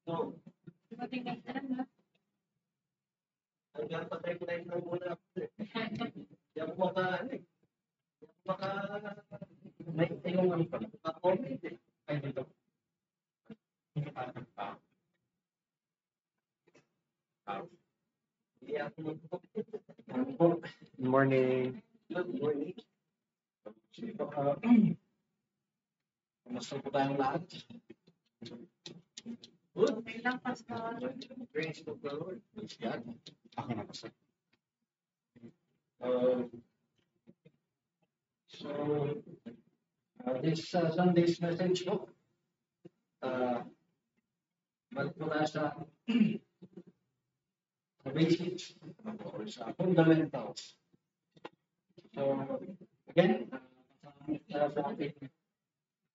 Good morning. Kumusta po tayong lahat? Good. Praise the Lord. Praise God. Ako na pastor. This Sunday's message po, balik po tayo sa basics or sa fundamentals. So, again, sa ating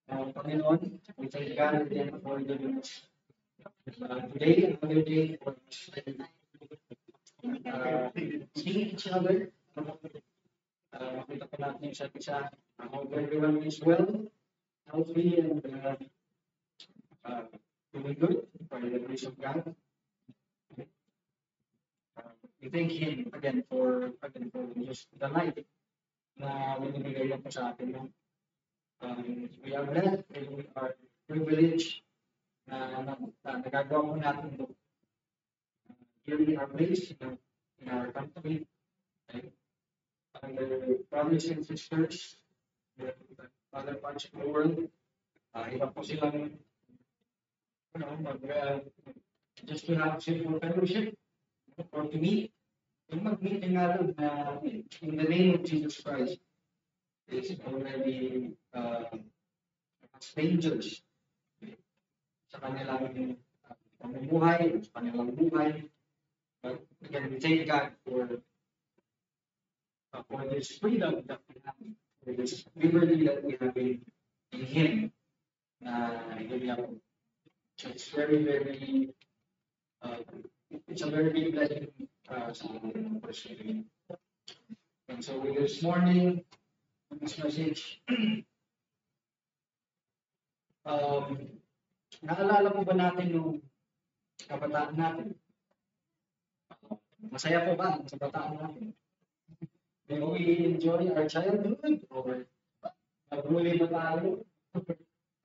Panginoon, we thank God again for giving us today, another day for seeing each other. Makita po natin yung isa't isa. I hope everyone is well, healthy, and doing good by the grace of God. We thank Him again for just the life na binibigay niya po sa atin. No? We are blessed and we are privileged na nagagawa po natin ito. Here in our place, in our country, the brothers and sisters, in other parts of the world, iba po silang, just to have simple fellowship, or to meet, yung mag-meet nga doon na in the name of Jesus Christ is already strangers sa kanilang pamumuhay, sa kanilang buhay. But again, we thank God for this freedom that we have, for this liberty that we have in Him. So it's very, very, it's a very big blessing sa atin personally. And so with this morning, this message, naalala po ba natin yung kabataan natin? Masaya po ba sa kabataan natin? Do we enjoy our childhood? Or nag-bully ba tayo?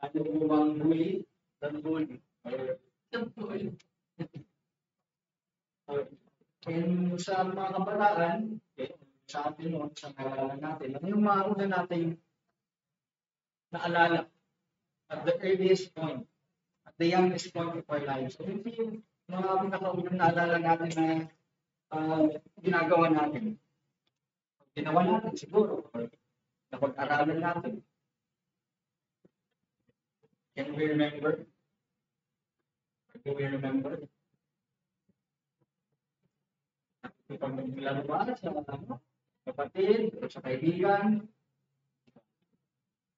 Ano po bang bully? Dan-bully? And sa mga kabataan, sa atin noon, sa naalala natin, ano yung mga una natin naalala at the earliest point, at the youngest point of our lives? So, ito yung mga pinakaunang naalala natin na ginagawa natin. Ginawa natin siguro, or napag-aralan natin. Can we remember? Do we remember? Kapag naglaro ba sa kapatid, sa kaibigan,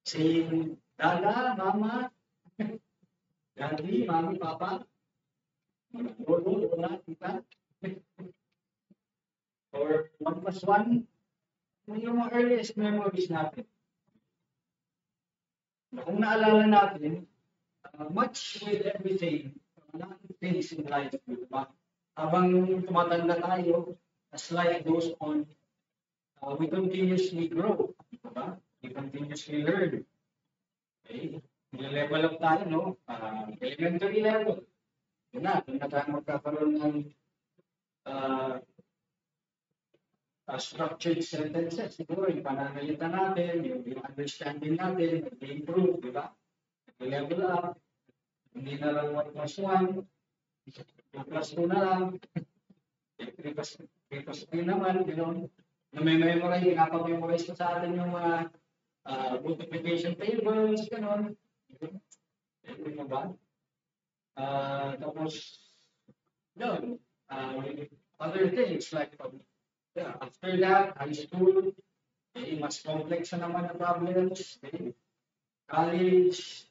saying, Dada, Mama, Daddy, Mami, Papa, Lolo, Lola, Tita, or 1+1, yung mga earliest memories natin. Kung naalala natin, much with everything, a lot of things in life, diba? Habang tumatanda tayo, as life goes on, we continuously grow, diba? We continuously learn. Okay? Level up tayo, no? Elementary level. Doon na tayo magkakaroon ng structured sentences. Siguro yung pananalitan natin, yung understanding natin, nag-improve, di ba? Nag-level up. Hindi na lang 1+1, 2+2 na lang, 3+3 naman, na-memorize, pinapamemorize ko sa atin yung mga multiplication tables, gano'n. Hindi mo ba? Tapos, yun, other things like after that, high school, mas complex na naman ang problems, college,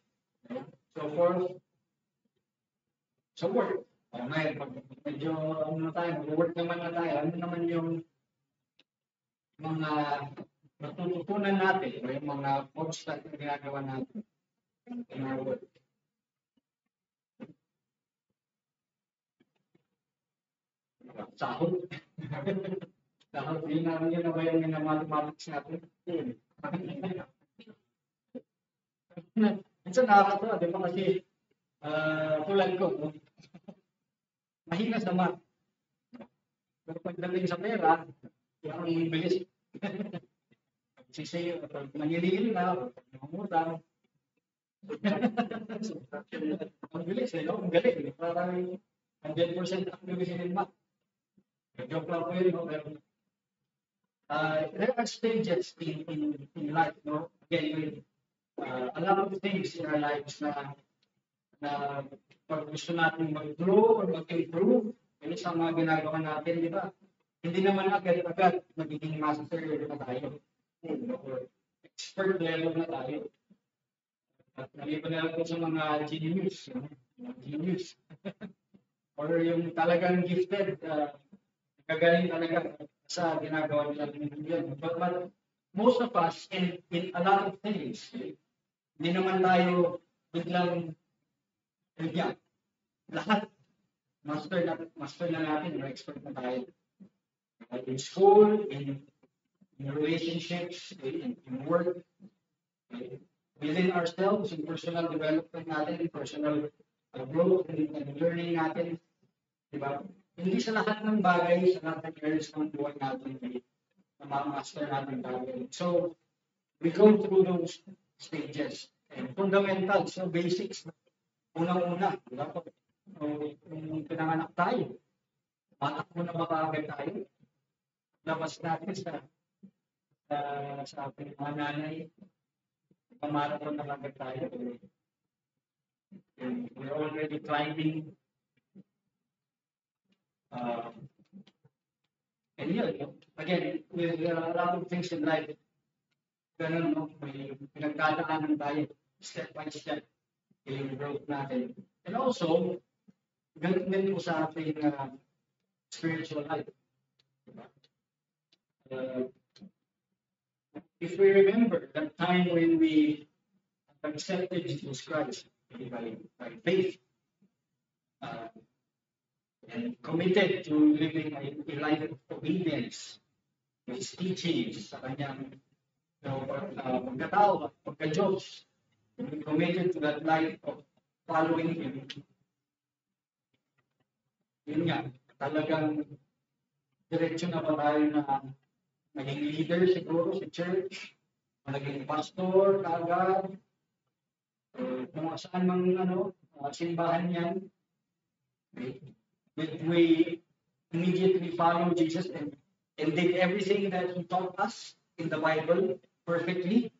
so forth. So work. Ngayon, pag medyo work naman na tayo, ano naman yung mga natututunan natin, o yung mga course na ginagawa natin in our work. sahod. Sahod, yun na ba yung mathematics natin? Minsan nakakatawa, di ba kasi tulad ko, no? Mahina sa math. Pero pagdating sa pera, yung bilis. Sisi, pag manilin na, mangutang. Ang bilis eh, no? Ang galing. Parang 100% accuracy in math. Joke lang po yun, no? Pero, there are stages in life, no? Again, a lot of things in our lives na pag gusto natin mag-grow or mag-improve, yun sa mga ginagawa natin, di ba? Hindi naman agad-agad magiging master na tayo. Or expert level na tayo. At nalipan na lang po sa mga genius. Genius. Or yung talagang gifted, kagaling talaga sa ginagawa nila yun. But most of us, in a lot of things, hindi naman tayo biglang bigyan. Lahat, master na natin, expert na tayo. In school, in relationships, in work, within ourselves, in personal development natin, in personal growth, and learning natin. Diba? Hindi sa lahat ng bagay, sa lahat ng areas ng buhay natin, na ma-master natin bagay. So, we go through those stages. And fundamentals, so basics, unang-una, diba? So, kung pinanganak tayo, batak muna makakagad tayo. Labas natin sa ating mga nanay, pamaraton na kagad tayo. And we're already climbing. And yun, again, with a lot of things in life, ganun, no? May pinagdadaanan tayo, step by step, yung growth natin. And also, ganun din po sa ating spiritual life. If we remember that time when we accepted Jesus Christ by faith and committed to living a life of obedience to His teachings sa kanyang pagkatao, pagka-Diyos, we committed to that life of following Him. Yun nga, talagang diretso na ba tayo na maging leader siguro sa church, maging pastor, kagad, kung saan mang simbahan yan. We immediately follow Jesus and did everything that He taught us in the Bible perfectly.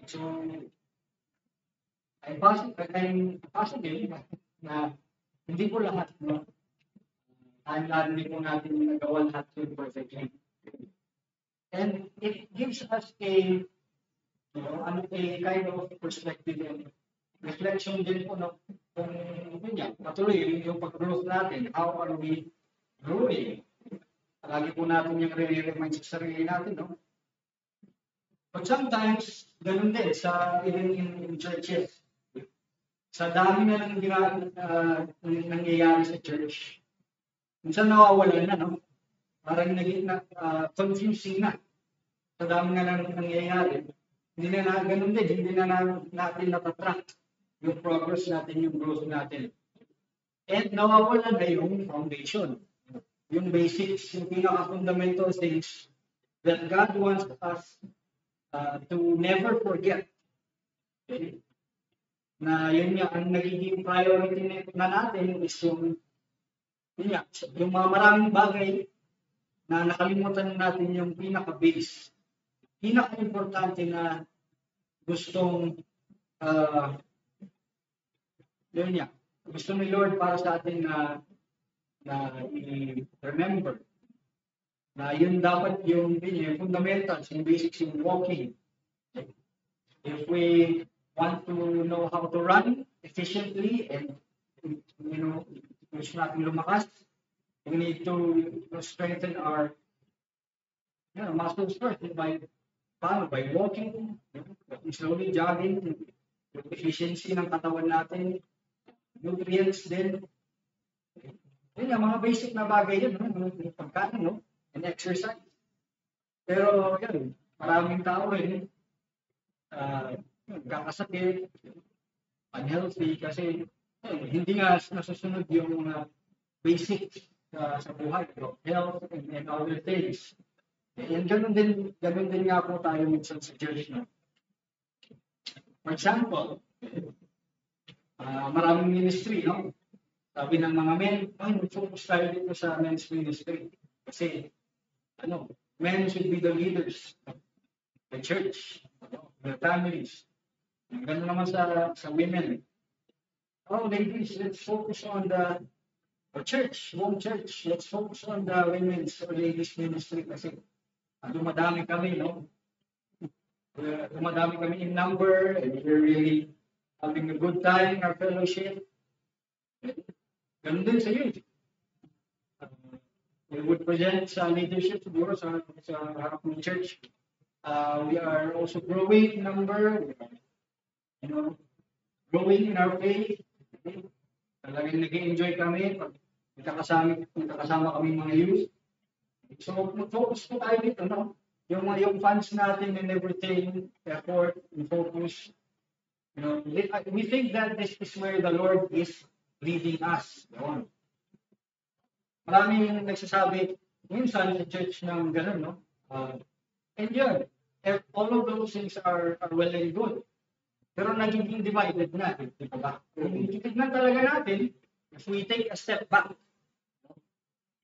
So, I'm positive na hindi po lahat, no? Hindi po natin nagawa lahat yun perfectly. And it gives us a kind of perspective and reflection din po, no? Kung patuloy yung pag-growth natin, how are we growing? Lagi po natin yung re-remind sa sarili natin, no? But sometimes, ganun din, even in churches, sa dami na lang nangyayari sa church, minsan nawawalan na, no? Parang naging confusing na. Sa dami na lang nangyayari, hindi na ganun din, hindi na natin natatrack yung progress natin, yung growth natin. And nawawalan na yung foundation, yung basics, yung pinaka-fundamental things that God wants us to never forget. Okay? Na yun nga, ang nagiging priority na natin is yung mga maraming bagay na nakalimutan natin yung pinaka-base. Pinaka-importante na gustong gusto ni Lord para sa atin na i-remember na yun dapat yung fundamentals, yung basics in walking. If we want to know how to run efficiently and gusto natin lumakas, we need to strengthen our muscles first by walking, slowly jogging, yung efficiency ng katawan natin, nutrients din. Yun yung mga basic na bagay yun, no? Yung pagkain, no? And exercise. Pero yun, maraming tao rin, kakasakit, unhealthy, kasi hindi nga nasusunod yung mga basic sa buhay, no? Health and other things. And ganun din nga po tayo minsan sa church, no? For example, maraming ministry, no? Sabi ng mga men, focus tayo dito sa men's ministry. Kasi, men should be the leaders of the church, the families. Ganun naman sa women. Oh, ladies, let's focus on the church, home church. Let's focus on the women's or ladies ministry kasi dumadami kami, no? Dumadami kami in number and we're really having a good time in our fellowship. Ganun din sa youth. We would present sa leadership siguro sa harap ng church. We are also growing in number, growing in our faith. Talagang nag-enjoy kami pag nakakasama kami mga youth. So, focus po tayo dito, no? Yung funds natin and everything, effort, and focus. We think that this is where the Lord is leading us. Maraming nagsasabi, minsan sa church ng gano'n, no? And yun, all of those things are well and good. Pero nagiging divided na, di ba? Kung titignan talaga natin, if we take a step back,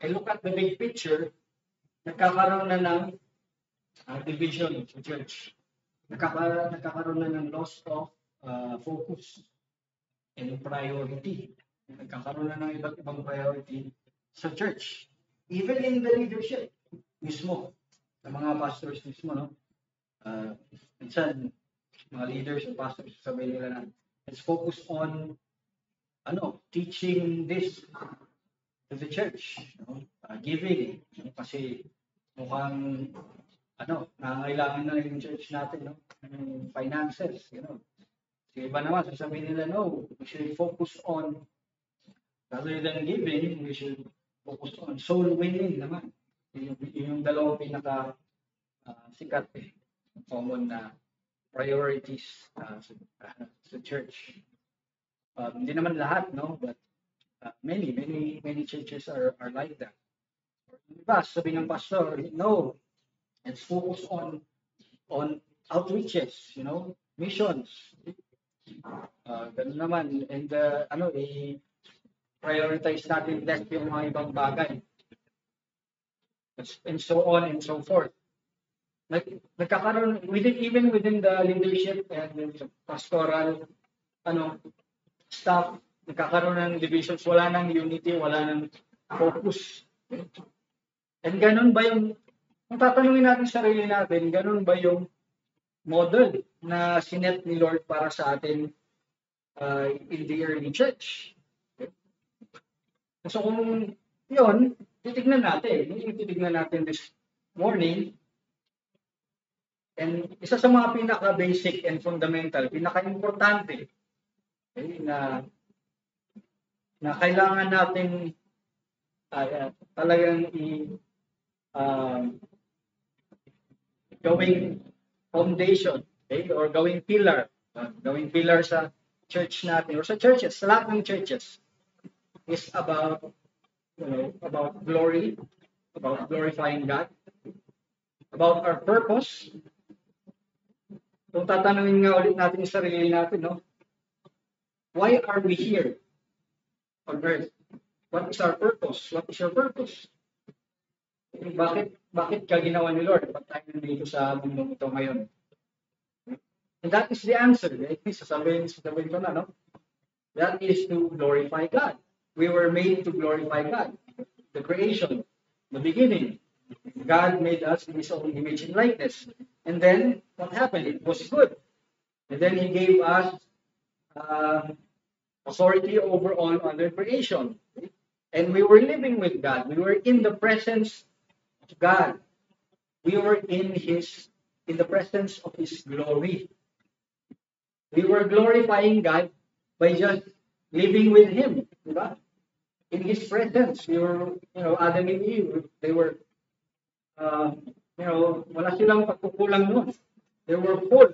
and look at the big picture, nagkakaroon na ng division sa church. Nagkakaroon na ng loss of focus and priority. Nagkakaroon na ng iba't ibang priority sa church. Even in the leadership mismo, sa mga pastors mismo, no? Minsan, mga leaders o pastors, sabi nila na, let's focus on teaching this to the church, giving, kasi mukhang nangangailangan na yung church natin, no? Finances, Kasi iba naman, sasabihin nila, no, we should focus on, rather than giving, we should focus on soul winning naman. Yung dalawang pinaka sikat, common na priorities sa church. Hindi naman lahat, no, but many churches are like that. Diba, sabi ng pastor, no, let's focus on outreaches, missions. Ganun naman, and i-prioritize natin less yung mga ibang bagay. And so on and so forth. Nagkakaroon, even within the leadership and the pastoral staff, nagkakaroon ng divisions, wala nang unity, wala nang focus. And ganun ba kung tatanungin natin sarili natin, ganun ba yung model na sinet ni Lord para sa atin in the early church? So kung yun, titignan natin this morning. And isa sa mga pinaka-basic and fundamental, pinaka-importante, na kailangan natin talagang gawing foundation, or gawing pillar sa church natin, or sa churches, sa lahat ng churches, is about glory, about glorifying God, about our purpose. Kung tatanungin nga ulit natin sa sarili natin, no? Why are we here on earth? What is our purpose? What is your purpose? Bakit ka ginawa ni Lord? Ba't tayo nandito sa mundong ito ngayon? And that is the answer. Sasabihin ko na, no? That is to glorify God. We were made to glorify God. The creation, the beginning. God made us in His own image and likeness. And then, what happened? It was good. And then He gave us authority over all other creation. And we were living with God. We were in the presence of God. We were in the presence of His glory. We were glorifying God by just living with Him. Diba? in His presence. Adam and Eve, they were, wala silang pagkukulang nun. They were full.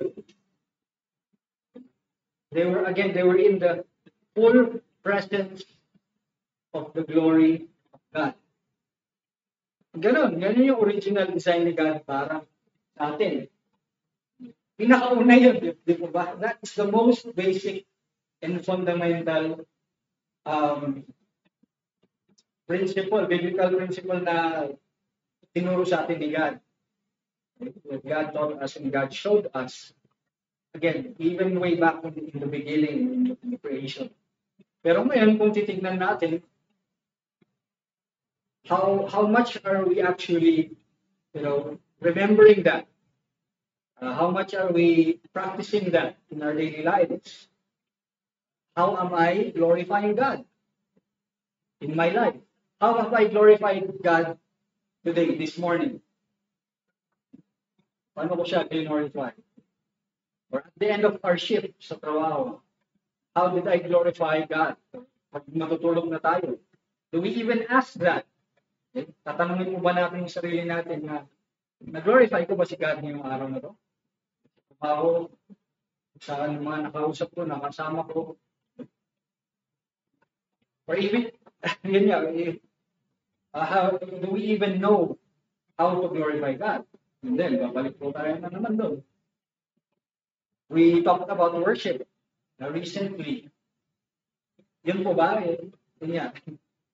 They were in the full presence of the glory of God. Ganon yung original design ni God para sa atin. Pinakauna yun, di ba? That is the most basic and fundamental biblical principle na tinuro sa atin ni God. God taught us and God showed us. Again, even way back in the beginning, in the creation. Pero ngayon, kung titignan natin, how much are we actually, remembering that? How much are we practicing that in our daily lives? How am I glorifying God in my life? How have I glorified God today, this morning? Paano ko siya glorify? Or at the end of our shift sa trabaho, how did I glorify God? Pag matutulog na tayo, do we even ask that? Tatanungin mo ba natin yung sarili natin na nag-glorify ko ba si God ngayong araw na to? Trabaho, sa mga nakausap ko, nakasama ko, or even, yun nga, how do we even know how to glorify God? And then, babalik po tayo na naman doon. We talked about worship recently. Yun po ba? Yun nga.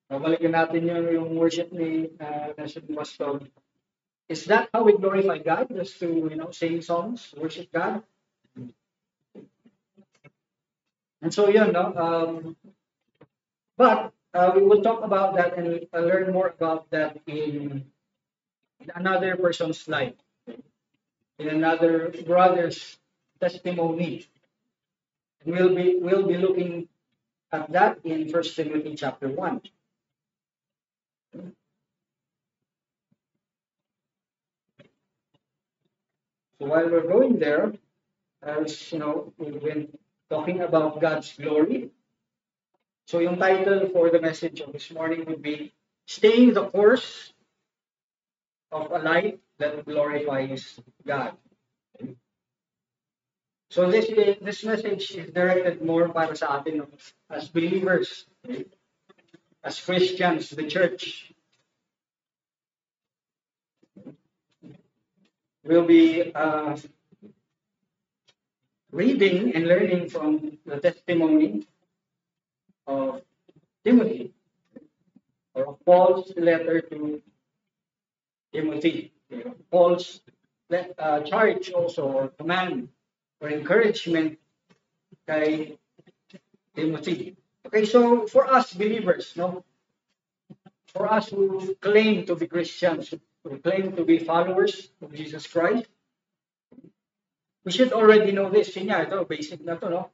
Babalikin natin yung worship ni Nation Pastor. Is that how we glorify God? Just to, sing songs, worship God? And so, but we will talk about that and learn more about that in another person's life, in another brother's testimony. And we'll be looking at that in 1 Timothy chapter 1. So while we're going there, we've been talking about God's glory. So yung title for the message of this morning would be Staying the Course of a Life that Glorifies God. So this message is directed more para sa atin as believers, as Christians, the church. We'll be reading and learning from the testimony of Timothy, or Paul's letter to Timothy. Paul's charge also, or command, or encouragement kay Timothy. Okay, so for us believers, for us who claim to be Christians, who claim to be followers of Jesus Christ, we should already know this. Sinya, ito, basic na to,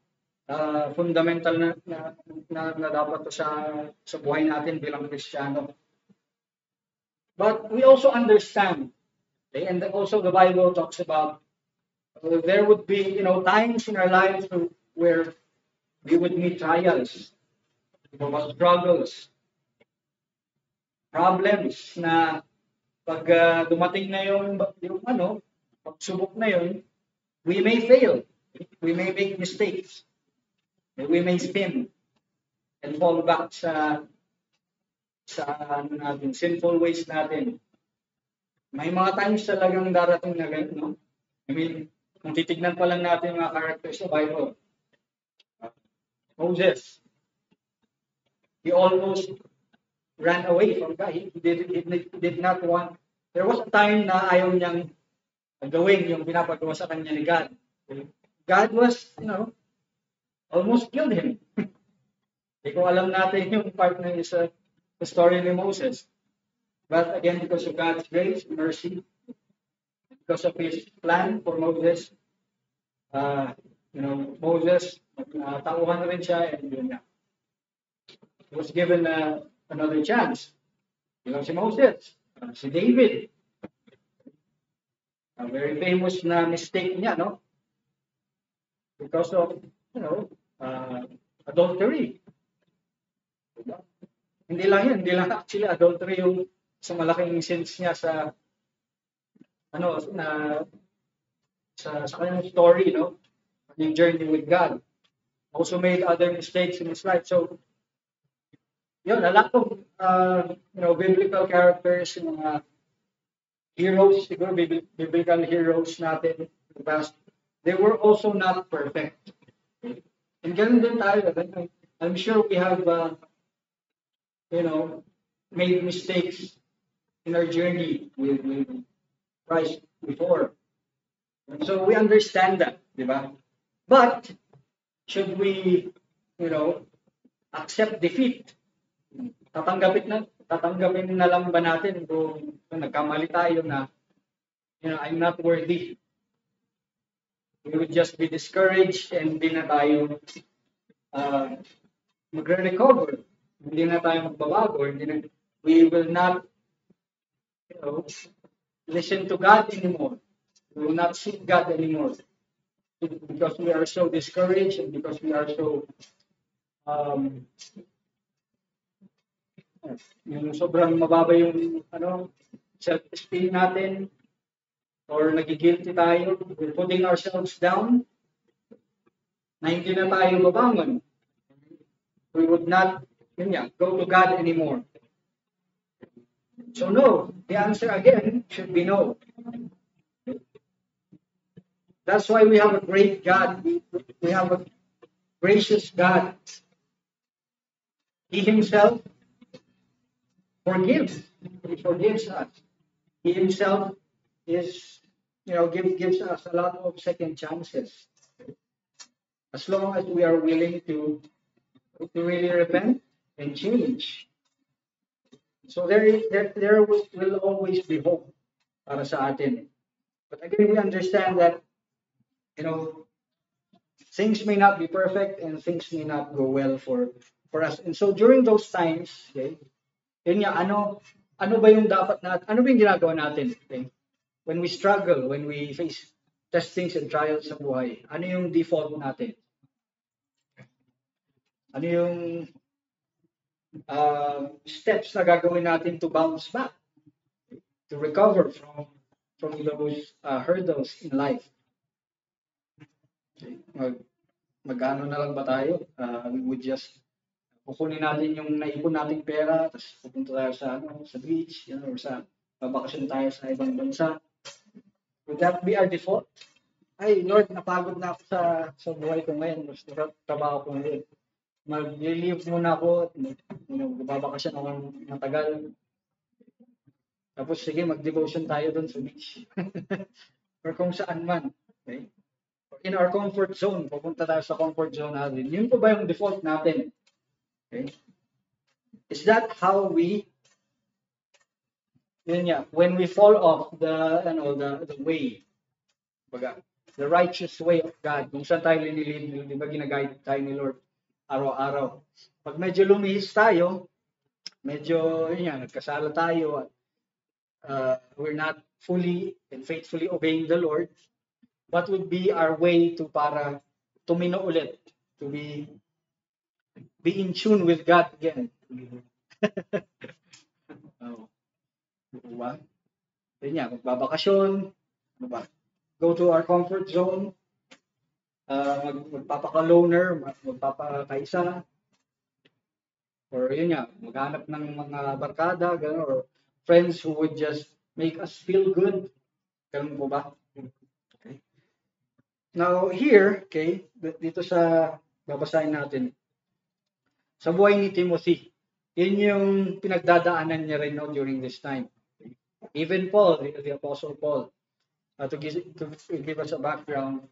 fundamental na dapat to sa buhay natin bilang Kristiyano. But we also understand, okay, and also the Bible talks about there would be, times in our lives where we would meet trials, struggles, problems na pag dumating na yung pagsubok na yun, we may fail, we may make mistakes, we may sin and fall back sa sinful ways natin. May mga times talagang darating na ganun, I mean, kung titignan pa lang natin mga characters sa Bible, Moses, he almost ran away from God. He did not want. There was a time na ayaw niyang gawin yung pinapagawa sa kanya ni God. God was, almost killed him. Hindi ko alam natin yung part na isa the story ni Moses. But again, because of God's grace, mercy, because of His plan for Moses, Moses, tauhan rin siya, and yun nga. He was given another chance. Si Moses, si David. A very famous na mistake niya, because of, adultery. Hindi lang actually adultery yung sa malaking sins niya sa ano na sa kanyang story, no? Yung journey with God. Also made other mistakes in his life. So, yun, a lot of biblical characters, yung mga heroes, siguro biblical heroes natin in the past, they were also not perfect. And ganun din tayo. I'm sure we have, made mistakes in our journey with Christ before. So we understand that, di ba? But should we, accept defeat? Tatanggapin na lang ba natin kung nagkamali tayo na, I'm not worthy. We would just be discouraged and hindi na tayo magre-recover. Hindi na tayo magbabago. We will not, listen to God anymore. We will not seek God anymore. Because we are so discouraged and because we are so yung sobrang mababa yung self-esteem natin or nagigilty tayo, we're putting ourselves down na hindi na tayo babangon. We would not go to God anymore. So no, the answer again should be no. That's why we have a great God. We have a gracious God. He himself forgives. He forgives us. He himself gives us a lot of second chances. As long as we are willing to really repent and change. So there will always be hope para sa atin. But again, we understand that, things may not be perfect and things may not go well for us. And so during those times, okay, yun nga, ano ba yung dapat natin, ano ba yung ginagawa natin? Okay? When we struggle, when we face testings and trials sa buhay, ano yung default natin? Ano yung steps na gagawin natin to bounce back, to recover from those hurdles in life? Okay. Mag-ano na lang ba tayo? We would just kukunin natin yung naipon nating pera, tapos pupunta tayo sa beach, or sa babakasyon tayo sa ibang bansa. Would that be our default? Ay, Lord, napagod na ako sa buhay ko ngayon. Gusto trabaho ko ngayon. Mag-leave muna ako, babakasyon ako ng matagal. Tapos sige, mag-devotion tayo doon sa beach. Or kung saan man. Okay? In our comfort zone, pupunta tayo sa comfort zone natin. Yun po ba yung default natin? Okay? Is that how we, when we fall off the way, the righteous way of God, kung saan tayo linilid, di ba ginaguide tayo ni Lord araw-araw. Pag medyo lumihis tayo, medyo, nagkasala tayo, we're not fully and faithfully obeying the Lord, what would be our way to para tumino ulit, to be in tune with God again? Diba? Magbabakasyon, go to our comfort zone, magpapaka-loner, magpapakaisa, or maghanap ng mga barkada, gano'n, or friends who would just make us feel good. Ganun po ba? Okay. Now here, okay, dito sa babasahin natin, sa buhay ni Timothy, yun yung pinagdadaanan niya rin during this time. Even Paul, the Apostle Paul, to give us a background,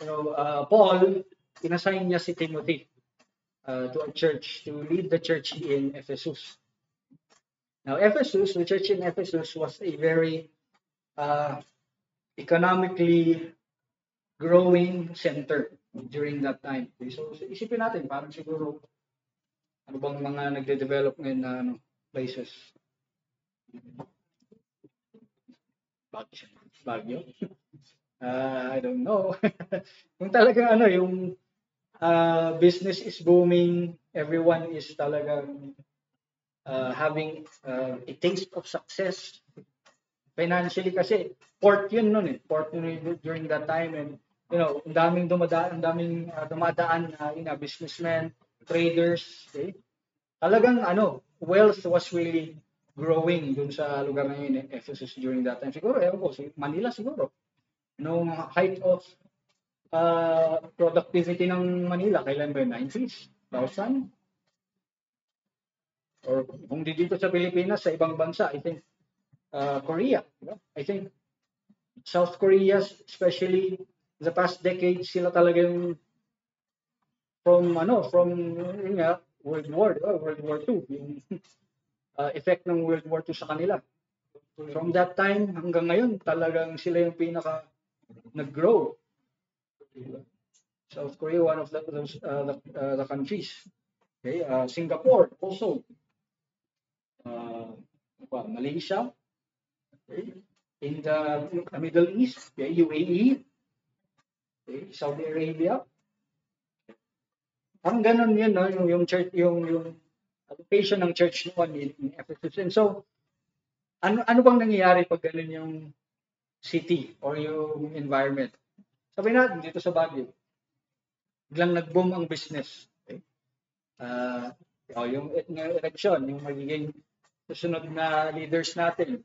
Paul, inassign niya si Timothy to a church, to lead the church in Ephesus. Now, Ephesus, the church in Ephesus was a very economically growing center during that time. Okay, so isipin natin, parang siguro, ano bang mga nagde-develop ngayon na places? Baguio? I don't know. Kung talaga yung business is booming, everyone is talagang having a taste of success financially kasi port yun nun port yun during that time, and ang daming dumadaan na businessmen, traders, okay? Talagang wealth was really growing dun sa lugar na yun, Ephesus during that time. Siguro, ewan ko, Manila siguro. Nung height of productivity ng Manila, kailan ba yun? 90s? 1000? Or kung di dito sa Pilipinas, sa ibang bansa, I think Korea. I think South Korea, especially the past decade, sila talaga yung from World War II, yung effect ng World War II sa kanila. From that time hanggang ngayon, talagang sila yung pinaka nag-grow. South Korea, one of those the countries. Okay, Singapore also. Malaysia. Okay. In the Middle East, okay, UAE, okay, Saudi Arabia. Ang ganun yun, no? yung church, yung location ng church noon in Ephesus. And so, ano bang nangyayari pag ganun yung city or yung environment? Sabi natin dito sa Baguio, biglang nag-boom ang business. Okay? Yung election, yung magiging susunod na leaders natin,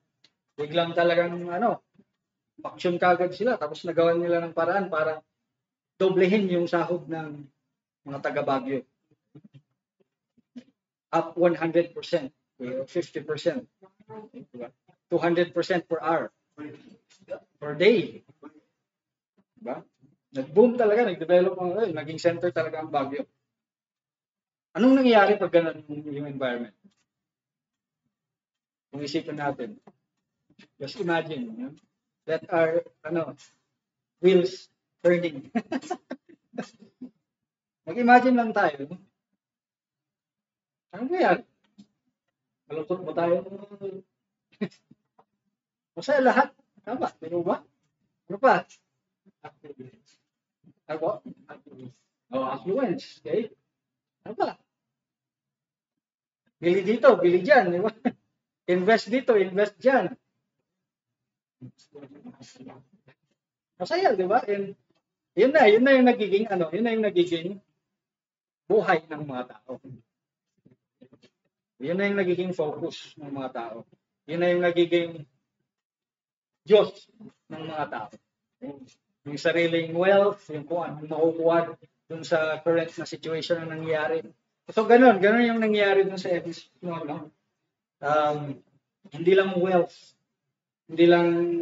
biglang talagang action kagad sila, tapos nagawan nila ng paraan para doblehin yung sahod ng mga taga Baguio. Up 100%, 50%, 200% per hour, per day. Diba? Nag-boom talaga, nag-develop, naging center talaga ang Baguio. Anong nangyayari pag ganun yung environment? Kung isipin natin, just imagine that our wheels turning. Mag-imagine lang tayo. Ano ba yan? Malungkot ba tayo? Masaya lahat. Tama, pero ba? Ano pa? Ako? Affluence. Okay? Ano pa? Bili dito, bili dyan. Di ba? Invest dito, invest dyan. Masaya, di ba? And yun na yung nagiging buhay ng mga tao. Yun na yung nagiging focus ng mga tao. Yun na yung nagiging Diyos ng mga tao. Yung sariling wealth, yung kung ano makukuha dun sa current na situation na nangyayari. So ganun yung nangyayari dun sa Ephesus. Hindi lang wealth, hindi lang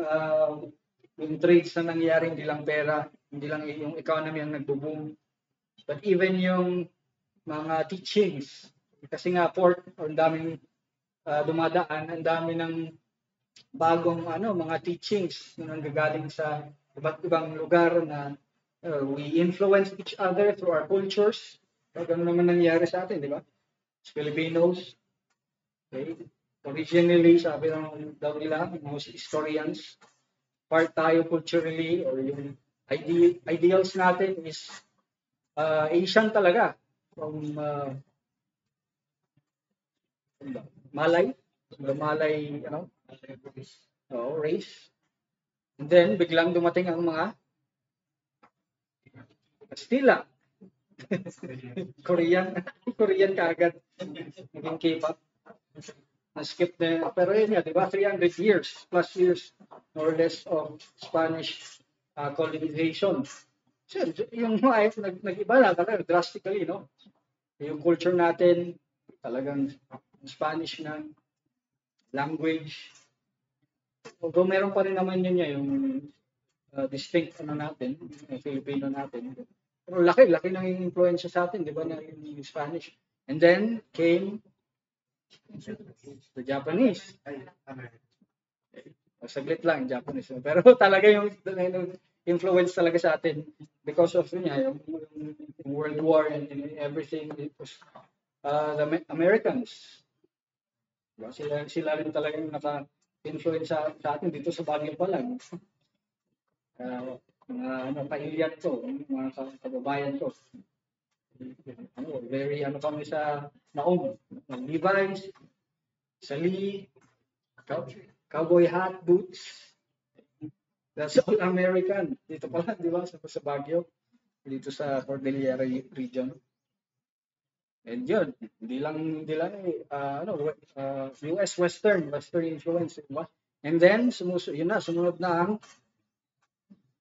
yung trades na nangyayari, hindi lang pera, hindi lang yung economy ang nagbo-boom, but even yung mga teachings. Kasi nga ang daming dumadaan, ang dami ng bagong mga teachings na nanggagaling sa iba't ibang lugar na we influence each other through our cultures. So, ganun naman nangyari sa atin, di ba? As Filipinos, okay? Originally, sabi daw nila, most historians, part tayo culturally or yung ideals natin is Asian talaga. From Malay, race. And then, biglang dumating ang mga Kastila. Korean kaagad. Naging K-pop. Na-skip na. Pero yun di ba? 300 years, plus years, more or less, of Spanish colonization. So, yung nag-iba na talaga, drastically, no? Yung culture natin, talagang Spanish na language. Although meron pa rin naman yun yung distinct natin, Filipino natin. Pero laki ng influensya sa atin, di ba, na yung Spanish. And then came the Japanese. Saglit lang, Japanese. Pero talaga yung influence talaga sa atin because of yung World War and everything. It was the Americans. Diba? Sila rin talaga yung naka-influence sa atin dito sa Baguio pa lang. Mga kailyan ko, mga kababayan ko. Very kami sa Naong, Levi's, sali, cowboy hat, boots. That's all American. Dito pala, di ba? Sa Baguio. Dito sa Cordillera region. And yun, hindi lang US Western influence, di ba? And then sumunod na ang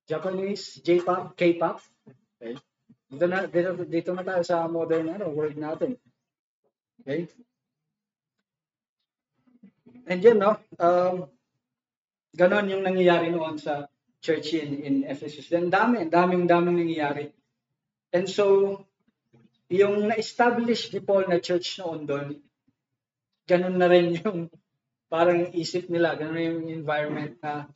Japanese J-pop, K-pop. Okay? Dito na tayo sa modern world natin. Okay? And yun, ganon yung nangyayari noon sa church in Ephesus. Then daming nangyayari. And so, yung na-establish ni Paul na church noon doon, ganon na rin yung parang isip nila, ganon na yung environment na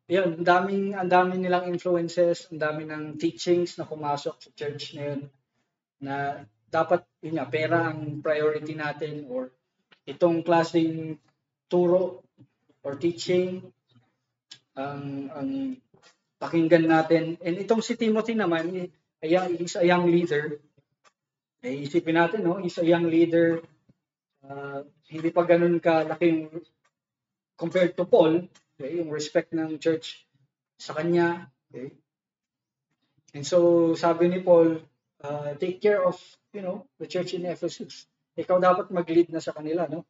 yun, ang daming nilang influences, ang dami ng teachings na pumasok sa church na yun, na dapat yun nga, pera ang priority natin, or itong klaseng turo or teaching ang pakinggan natin. And itong si Timothy naman, he's a young leader. Isipin natin, he's a young leader. Hindi pa ganun kalaking compared to Paul, okay, yung respect ng church sa kanya. Okay. And so, sabi ni Paul, take care of, the church in Ephesus. Ikaw dapat mag-lead na sa kanila, no?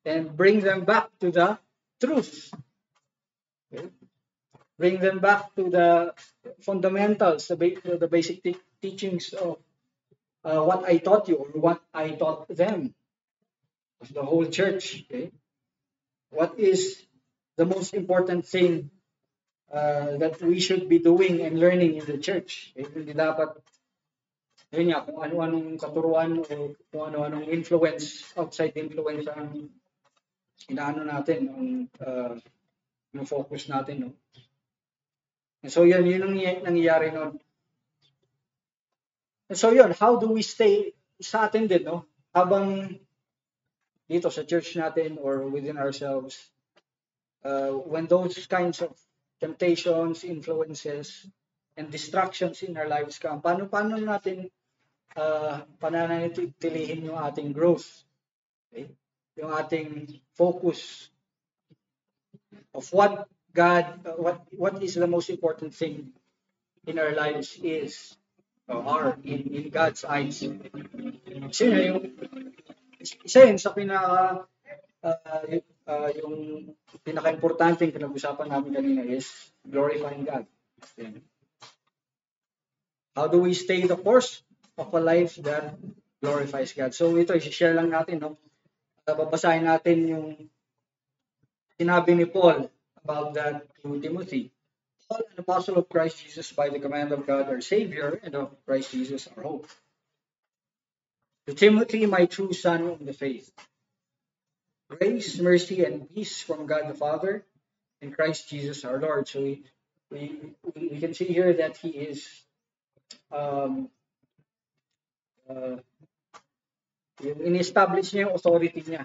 And bring them back to the truth. Okay. Bring them back to the fundamentals, the basic teachings of what I taught you, or what I taught them, of the whole church. Okay. What is the most important thing that we should be doing and learning in the church? Okay. Hindi dapat yun nga, kung ano-anong katuruan o kung ano-anong outside influence ang inaano natin, ang focus natin, no? And so yun ang nangyayari noon. And so yun, how do we stay sa atin din, no? Habang dito sa church natin or within ourselves, when those kinds of temptations, influences, and distractions in our lives come, paano natin pananatilihin yung ating growth, okay? Yung ating focus of what is the most important thing in our lives is are in God's eyes. Kasi isa yun sa yung pinaka-importante pinag-usapan namin kanina is glorifying God. Okay. How do we stay the course of a life that glorifies God? So ito, i-share lang natin, no? Babasahin natin yung sinabi ni Paul about that to Timothy. Paul, an apostle of Christ Jesus by the command of God our Savior, and of Christ Jesus our hope. To Timothy, my true son in the faith. Grace, mercy, and peace from God the Father and Christ Jesus our Lord. So we can see here that he is in-establish niya yung authority niya.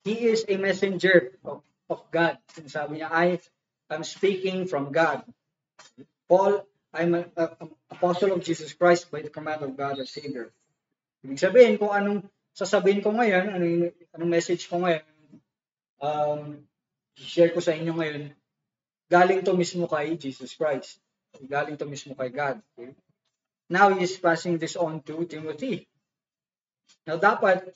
He is a messenger of God. Sabi niya, I am speaking from God. Paul, I'm an apostle of Jesus Christ by the command of God our Savior. Ibig sabihin, kung anong sasabihin ko ngayon, anong message ko ngayon, share ko sa inyo ngayon, galing to mismo kay Jesus Christ. Galing to mismo kay God. Okay? Now, he is passing this on to Timothy. Now, dapat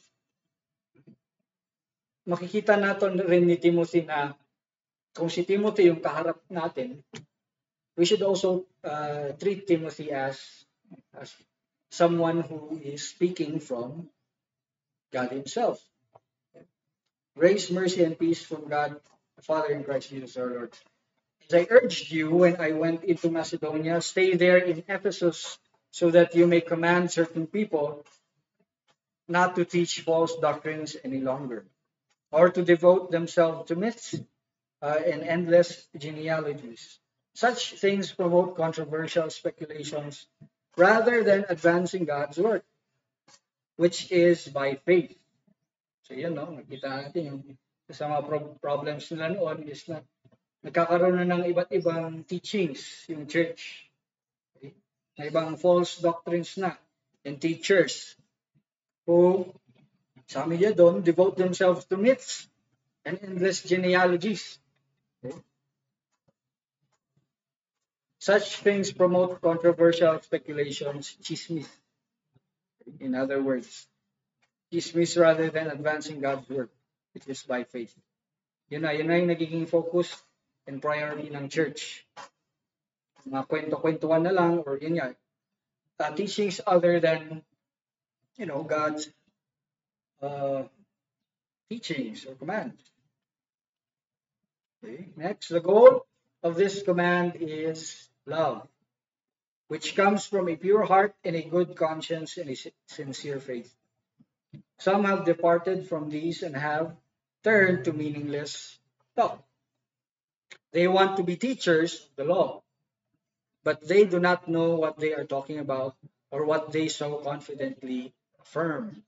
makikita natin rin ni Timothy na kung si Timothy yung kaharap natin, we should also treat Timothy as someone who is speaking from God himself. Grace, mercy, and peace from God, the Father in Christ Jesus our Lord. As I urged you when I went into Macedonia, stay there in Ephesus so that you may command certain people not to teach false doctrines any longer, or to devote themselves to myths and endless genealogies. Such things promote controversial speculations rather than advancing God's word, which is by faith. So yun, nakita natin yung sa mga problems nila noon is na nagkakaroon na ng iba't ibang teachings yung church. Okay? Na ibang false doctrines na and teachers who Some don't devote themselves to myths and endless genealogies. Okay? Such things promote controversial speculations, chismis. In other words, chismis rather than advancing God's word, which is by faith. Yun na yung nagiging focus and priority ng church. Mga kwento-kwentuhan na lang, or yun nga, teachings other than, God's teachings or commands. Okay. Next, the goal of this command is love, which comes from a pure heart and a good conscience and a sincere faith. Some have departed from these and have turned to meaningless talk. They want to be teachers of the law, but they do not know what they are talking about or what they so confidently affirm.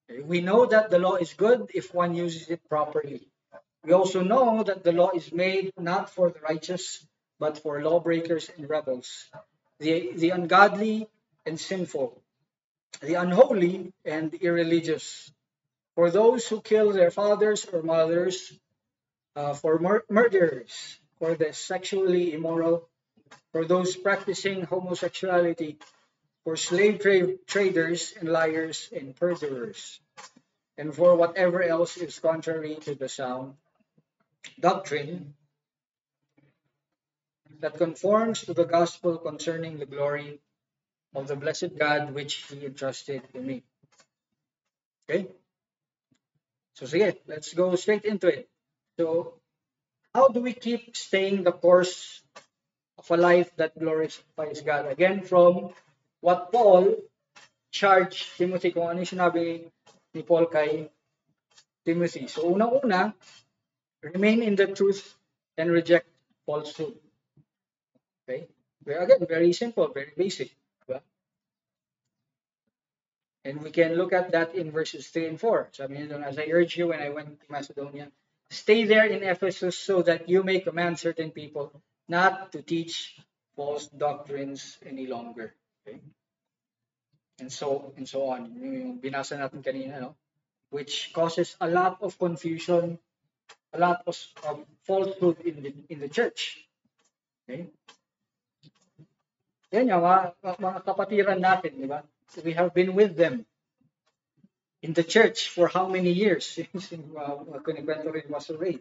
Okay. We know that the law is good if one uses it properly. We also know that the law is made not for the righteous, but for lawbreakers and rebels, the ungodly and sinful, the unholy and irreligious, for those who kill their fathers or mothers, for murderers, for the sexually immoral, for those practicing homosexuality, for slave traders and liars and perjurers, and for whatever else is contrary to the sound doctrine that conforms to the gospel concerning the glory of the blessed God which He entrusted to me. Okay? So sige, let's go straight into it. So, how do we keep staying the course of a life that glorifies God? Again, from what Paul charged Timothy, kung ano yung sinabi ni Paul kay Timothy. So, unang-una, remain in the truth and reject falsehood. Okay? Again, very simple, very basic. Diba? And we can look at that in verses 3 and 4. Sabi niya doon, as I urge you when I went to Macedonia, stay there in Ephesus so that you may command certain people not to teach false doctrines any longer. Okay? And so on. Yung binasa natin kanina, no? Which causes a lot of confusion, a lot of falsehood in the church. Okay? Yan yung mga kapatiran natin, di ba? So we have been with them in the church for how many years? Since kunikwento rin was Ray.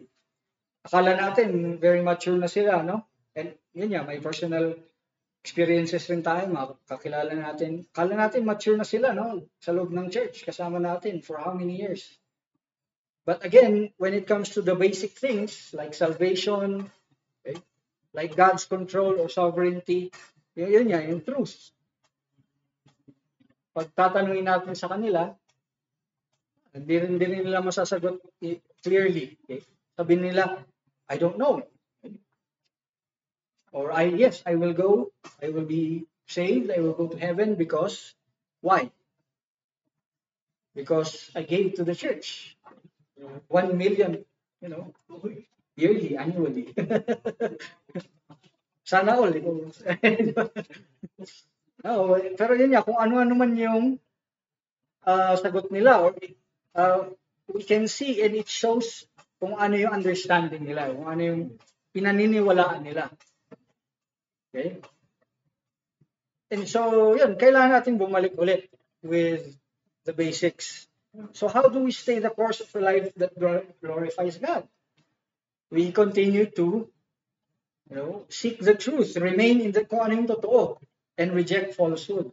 Akala natin very mature na sila, no? And yun yan, may personal experiences rin tayo, kakilala natin. Akala natin mature na sila, no? Sa loob ng church, kasama natin for how many years? But again, when it comes to the basic things like salvation, okay, like God's control or sovereignty, yun yan, yung truth. Pag tatanungin natin sa kanila, hindi rin nila masasagot clearly. Okay? Sabi nila, I don't know. Or yes, I will go, I will be saved, I will go to heaven because, why? Because I gave to the church 1 million, yearly, annually. Sana all. No, pero yun nga, kung ano-ano man yung sagot nila, or we can see and it shows kung ano yung understanding nila, kung ano yung pinaniniwalaan nila. Okay? And so, yun, kailangan natin bumalik ulit with the basics. So how do we stay the course of a life that glorifies God? We continue to seek the truth, remain in the kung ano yung totoo, and reject falsehood.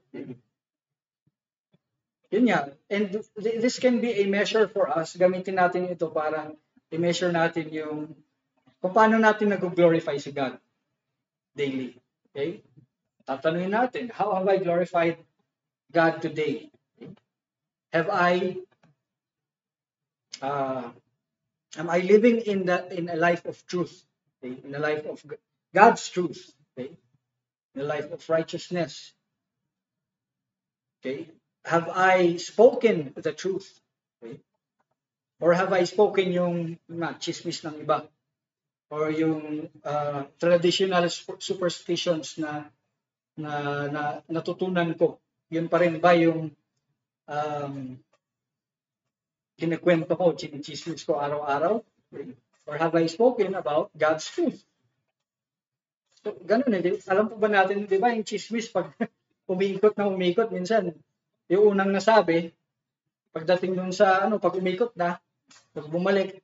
Yun yan. And this can be a measure for us. Gamitin natin ito para i-measure natin yung kung paano natin nag-glorify si God daily. Okay? Tatanungin natin, how have I glorified God today? Have am I living in a life of truth? Okay? In a life of God's truth? Okay? In a life of righteousness? Okay? Have I spoken the truth? Okay? Or have I spoken yung chismis ng iba? Or yung traditional superstitions na natutunan ko? Yun pa rin ba yung kinikwento ko, chinichismis ko araw-araw? Or have I spoken about God's truth? So, ganun eh. Alam po ba natin, di ba, yung chismis, pag umiikot na umiikot, minsan, yung unang nasabi, pagdating dun sa, pag umikot na, pag bumalik,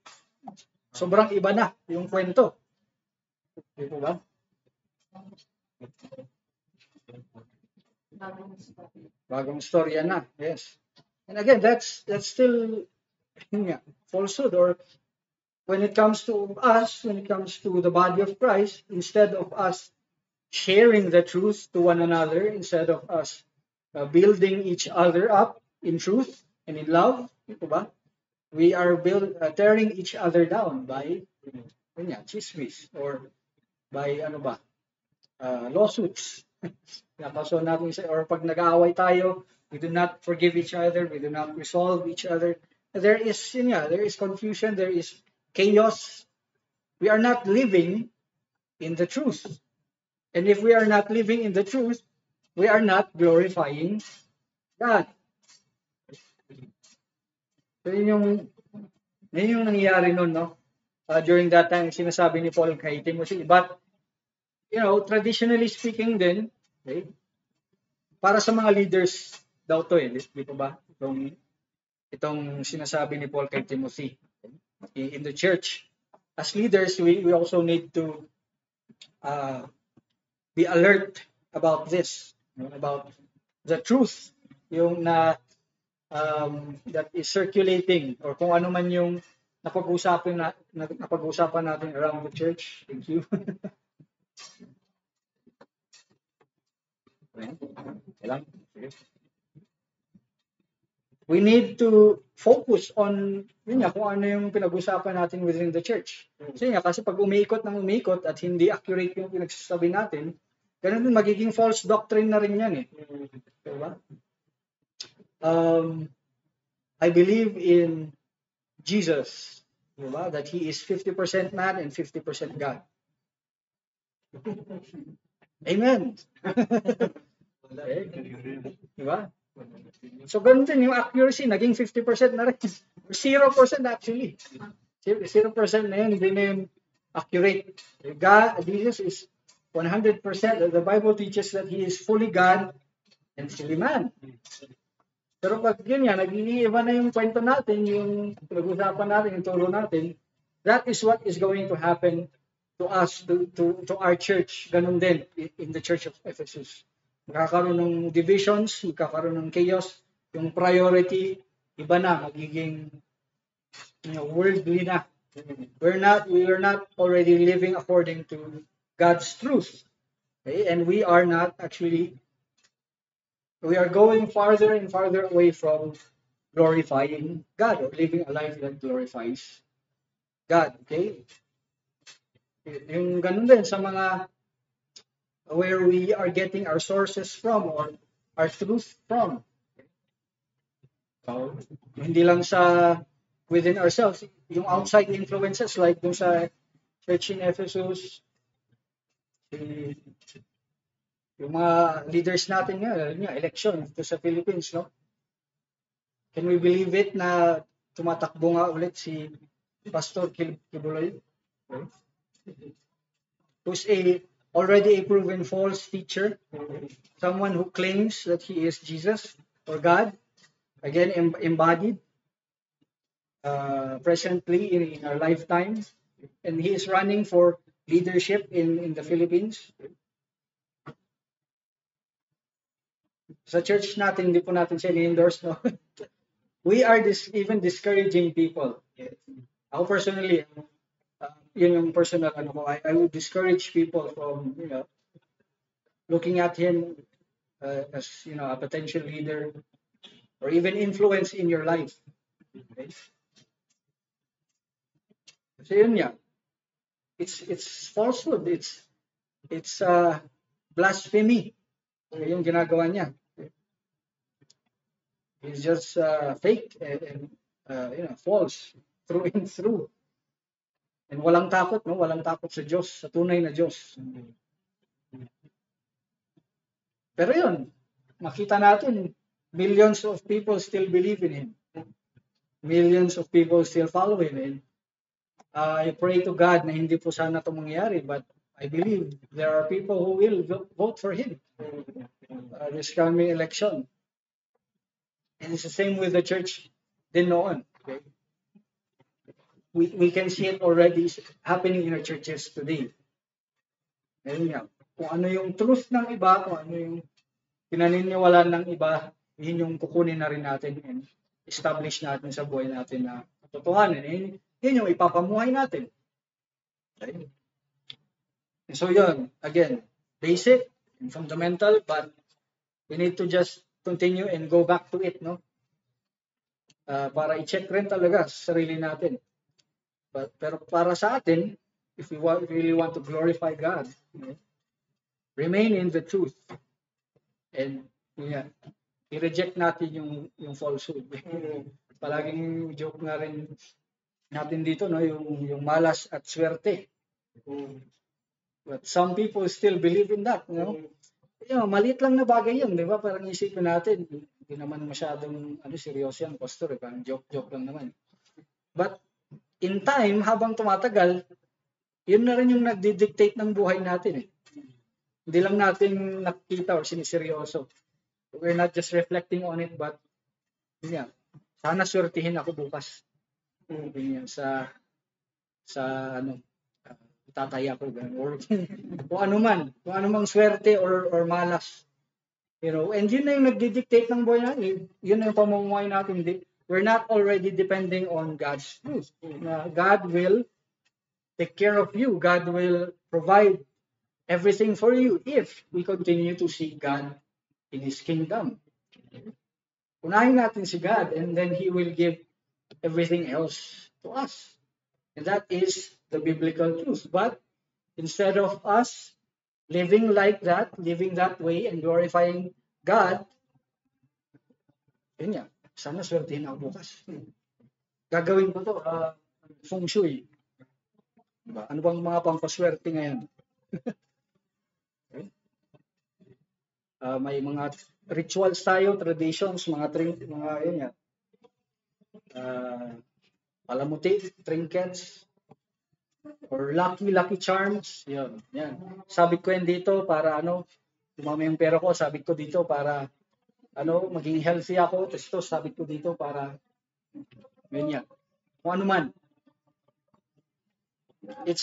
sobrang iba na yung kwento. Di po ba? Bagong storya na, yes. And again, that's still falsehood. Or when it comes to us, when it comes to the body of Christ, instead of us sharing the truth to one another, instead of us building each other up in truth and in love, we are tearing each other down by chismis or by lawsuits. Nakaso natin or pag nag-aaway tayo, we do not forgive each other, we do not resolve each other. There is confusion, there is chaos. We are not living in the truth. And if we are not living in the truth, we are not glorifying God. So yun yung nangyayari nun, no? During that time, sinasabi ni Paul kay Timothy. But, traditionally speaking din, okay, para sa mga leaders daw to di po ba? Itong sinasabi ni Paul kay Timothy. In the church, as leaders, we also need to be alert about this, about the truth, yung that is circulating, or kung ano man yung napag-usapan natin around the church. Thank you. We need to focus on kung ano yung pinag-usapan natin within the church. Kasi pag umiikot at hindi accurate yung pinagsasabi natin, ganun din magiging false doctrine na rin yan eh. Diba? I believe in Jesus, diba? That He is 50% man and 50% God. Amen. Diba? So, ganun din yung accuracy, naging 50% na rin. 0% actually. 0% na yun, hindi na yun accurate. God, Jesus is 100%. The Bible teaches that He is fully God and fully man. Pero pag yun nag-iiba na yung kwento natin, yung pinag-usapan natin, yung turo natin, that is what is going to happen to us, to our church. Ganun din in the Church of Ephesus. Magkakaroon ng divisions, magkakaroon ng chaos, yung priority, iba na, magiging worldly na. We are not already living according to God's truth. Okay? And we are not actually, we are going farther and farther away from glorifying God or living a life that glorifies God. Okay? Yung ganun din sa mga where we are getting our sources from or our truth from. So, hindi lang sa within ourselves, yung outside influences like dun sa church in Ephesus, yung mga leaders natin election to sa Philippines, no? Can we believe it na tumatakbo nga ulit si Pastor Kibuloy? Who's already a proven false teacher, someone who claims that he is Jesus or God, again embodied presently in our lifetime, and he is running for leadership in the Philippines. Sa church natin, hindi po natin siya ni-endorse, no? We are even discouraging people. Ako personally, yun yung personal I would discourage people from looking at him as a potential leader or even influence in your life. Okay? So yun it's falsehood, it's blasphemy yung ginagawa niya. It's just fake and false through and through. And walang takot, no? Walang takot sa Diyos, sa tunay na Diyos. Pero yun, makita natin, millions of people still believe in Him. millions of people still follow him. And I pray to God na hindi po sana ito mangyari, but I believe there are people who will vote for him this coming election. And it's the same with the church din noon. Okay? We can see it already happening in our churches today. Ayun nga, kung ano yung truth ng iba, kung ano yung pinaniniwalaan ng iba, yun yung kukunin na rin natin and establish natin sa buhay natin na katotohanan. Yun yung ipapamuhay natin. Okay? And so yun, again, basic and fundamental, but we need to just continue and go back to it, no? Para i-check rin talaga sa sarili natin. Pero para sa atin, if we really want to glorify God, remain in the truth. And i-reject natin yung falsehood. Palaging joke nga rin natin dito, no, yung malas at swerte. But some people still believe in that, no? Maliit lang na bagay yun, di ba? Parang isipin natin, hindi naman masyadong seryoso yan, pastor, parang joke lang naman. But in time, habang tumatagal, yun na rin yung nagdi-dictate ng buhay natin. Hindi lang natin nakikita or siniseryoso. We're not just reflecting on it, but sana swertihin ako bukas. Sa tataya ko or kung ano mang swerte or malas. And yun na yung nagdi-dictate ng buhay natin. Yun na yung pamumuhay natin. We're not already depending on God's truth. God will take care of you. God will provide everything for you if we continue to seek God in His kingdom. Unahin natin si God and then He will give everything else to us. And that is the biblical truth. But instead of us living like that, living that way and glorifying God, yun sana swertihin ako bukas. Gagawin ko to, feng shui. Diba? Ano bang mga pampaswerte ngayon? Okay. May mga rituals tayo, traditions, mga palamuti, trinkets, or lucky charms. Yan. Sabit ko yan dito para dumami yung pera ko, sabit ko dito para maging healthy ako. Tapos ito, sabit ko dito para ganyan. Kung ano man. It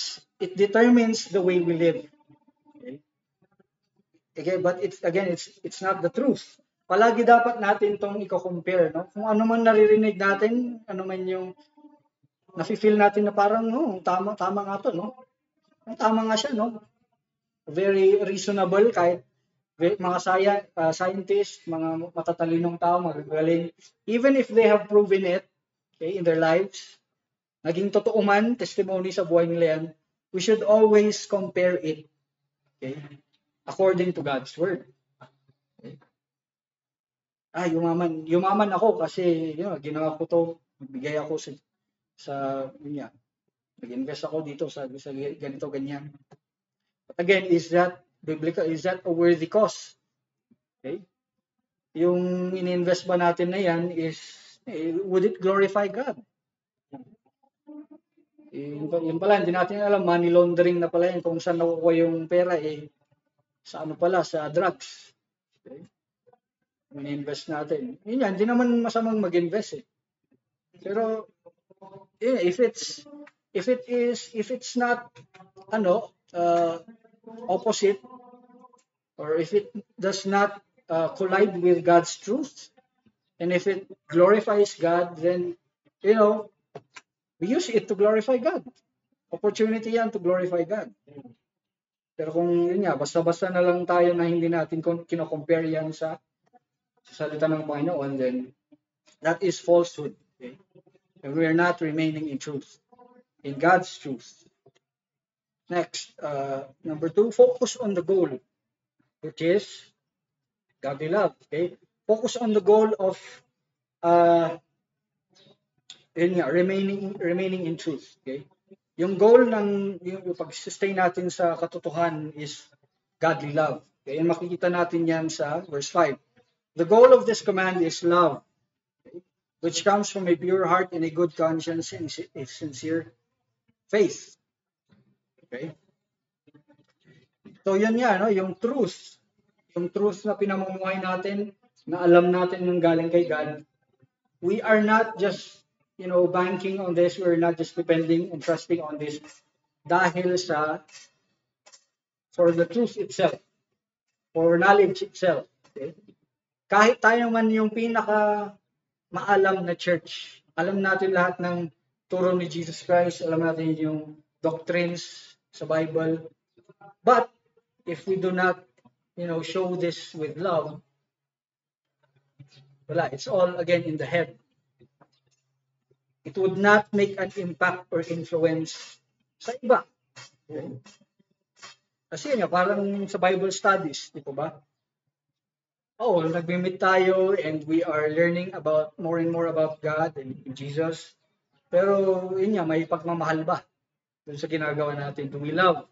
determines the way we live. Okay, but it's not the truth. Palagi dapat natin itong i-compare, no? Kung ano man naririnig natin, ano man yung nafi-feel natin na parang tama nga to, no? Tama nga siya, no? Very reasonable kahit mga scientists, mga matatalinong tao, magagaling, even if they have proven it, okay, in their lives, naging totoo man, testimony sa buhay nila yan, we should always compare it, okay, according to God's word. Okay. Yumaman ako kasi ginawa ko to, nagbigay ako sa nag-invest ako dito sa ganito, ganyan. But again, is that biblical? Is that a worthy cause? Okay? Yung ininvest ba natin na yan would it glorify God? Yun pala, hindi natin alam, money laundering na pala yan, kung saan nakukuha yung pera, sa sa drugs. Okay? Ininvest natin. Yun yan, hindi naman masamang mag-invest Pero, if it's not, opposite, or if it does not collide with God's truth, and if it glorifies God, then, we use it to glorify God. Opportunity yan to glorify God. Pero kung basta-basta na lang tayo na hindi natin kino-compare yan sa salita ng Panginoon, then that is falsehood. Okay? And we are not remaining in truth, in God's truth. Next, number 2, focus on the goal, which is godly love. Okay? Focus on the goal of remaining in truth. Okay? Yung goal yung pag-sustain natin sa katotohanan is godly love. Okay? And makikita natin yan sa verse 5. The goal of this command is love. Okay? which comes from a pure heart and a good conscience and a sincere faith. Okay? So yun nga, no? Yung truth na pinamumuhay natin, na alam natin nang galing kay God, we are not just, banking on this, we're not just depending and trusting on this dahil for the truth itself, for knowledge itself. Okay? Kahit tayo man yung pinaka maalam na church, alam natin lahat ng turo ni Jesus Christ, alam natin yung doctrines sa Bible, but if we do not, show this with love, wala, it's all again in the head. It would not make an impact or influence sa iba. Okay? Kasi nga, parang sa Bible studies, di ba? Nag-meet tayo and we are learning about more and more about God and Jesus. Pero yun nga, may pagmamahal ba dun sa ginagawa natin? Do we love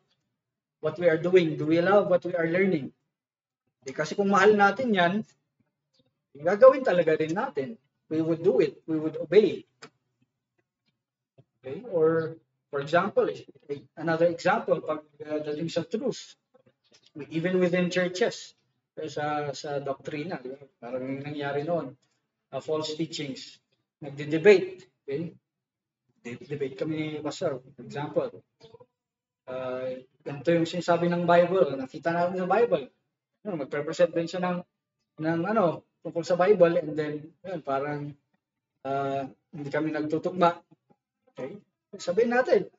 what we are doing? Do we love what we are learning? Kasi kung mahal natin yan, gagawin talaga rin natin. We would do it. We would obey. Okay? Or, for example, another example, pagdating sa truth, even within churches, sa doktrina, parang nangyari noon, false teachings, nagde-debate. Okay? Debate kami ni Pastor, for example. Ganito yung sinasabi ng Bible, nakita natin sa Bible. Magre-present din siya ng tungkol sa Bible, and then, parang hindi kami nagtutugma. Okay? Sabihin natin,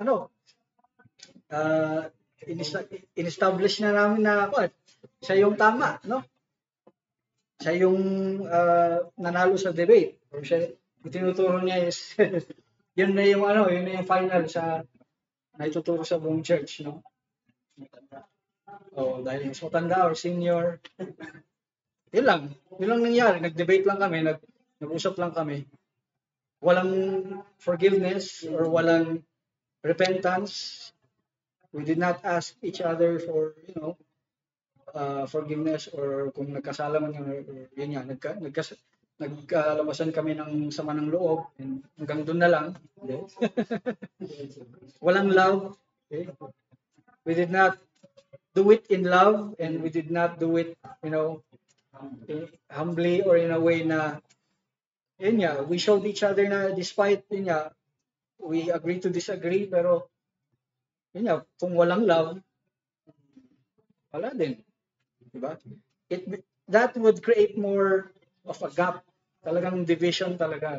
in-establish na namin na siya yung tama, no? Siya yung nanalo sa debate. Or siya, yung tinuturo niya is, yun na yung final sa naituturo sa buong church, no? Dahil mas matanda or senior. Yun lang nangyari. Nag-debate lang kami, nag-usap lang kami. Walang forgiveness or walang repentance. We did not ask each other for, forgiveness, or kung nagkasala man yun nga, nagkalabasan kami ng sama ng loob, and hanggang doon na lang. Okay? Walang love. Okay? We did not do it in love, and we did not do it, humbly or in a way na we showed each other na despite we agree to disagree, pero kung walang love, wala din. Diba? That would create more of a gap, talagang division talaga.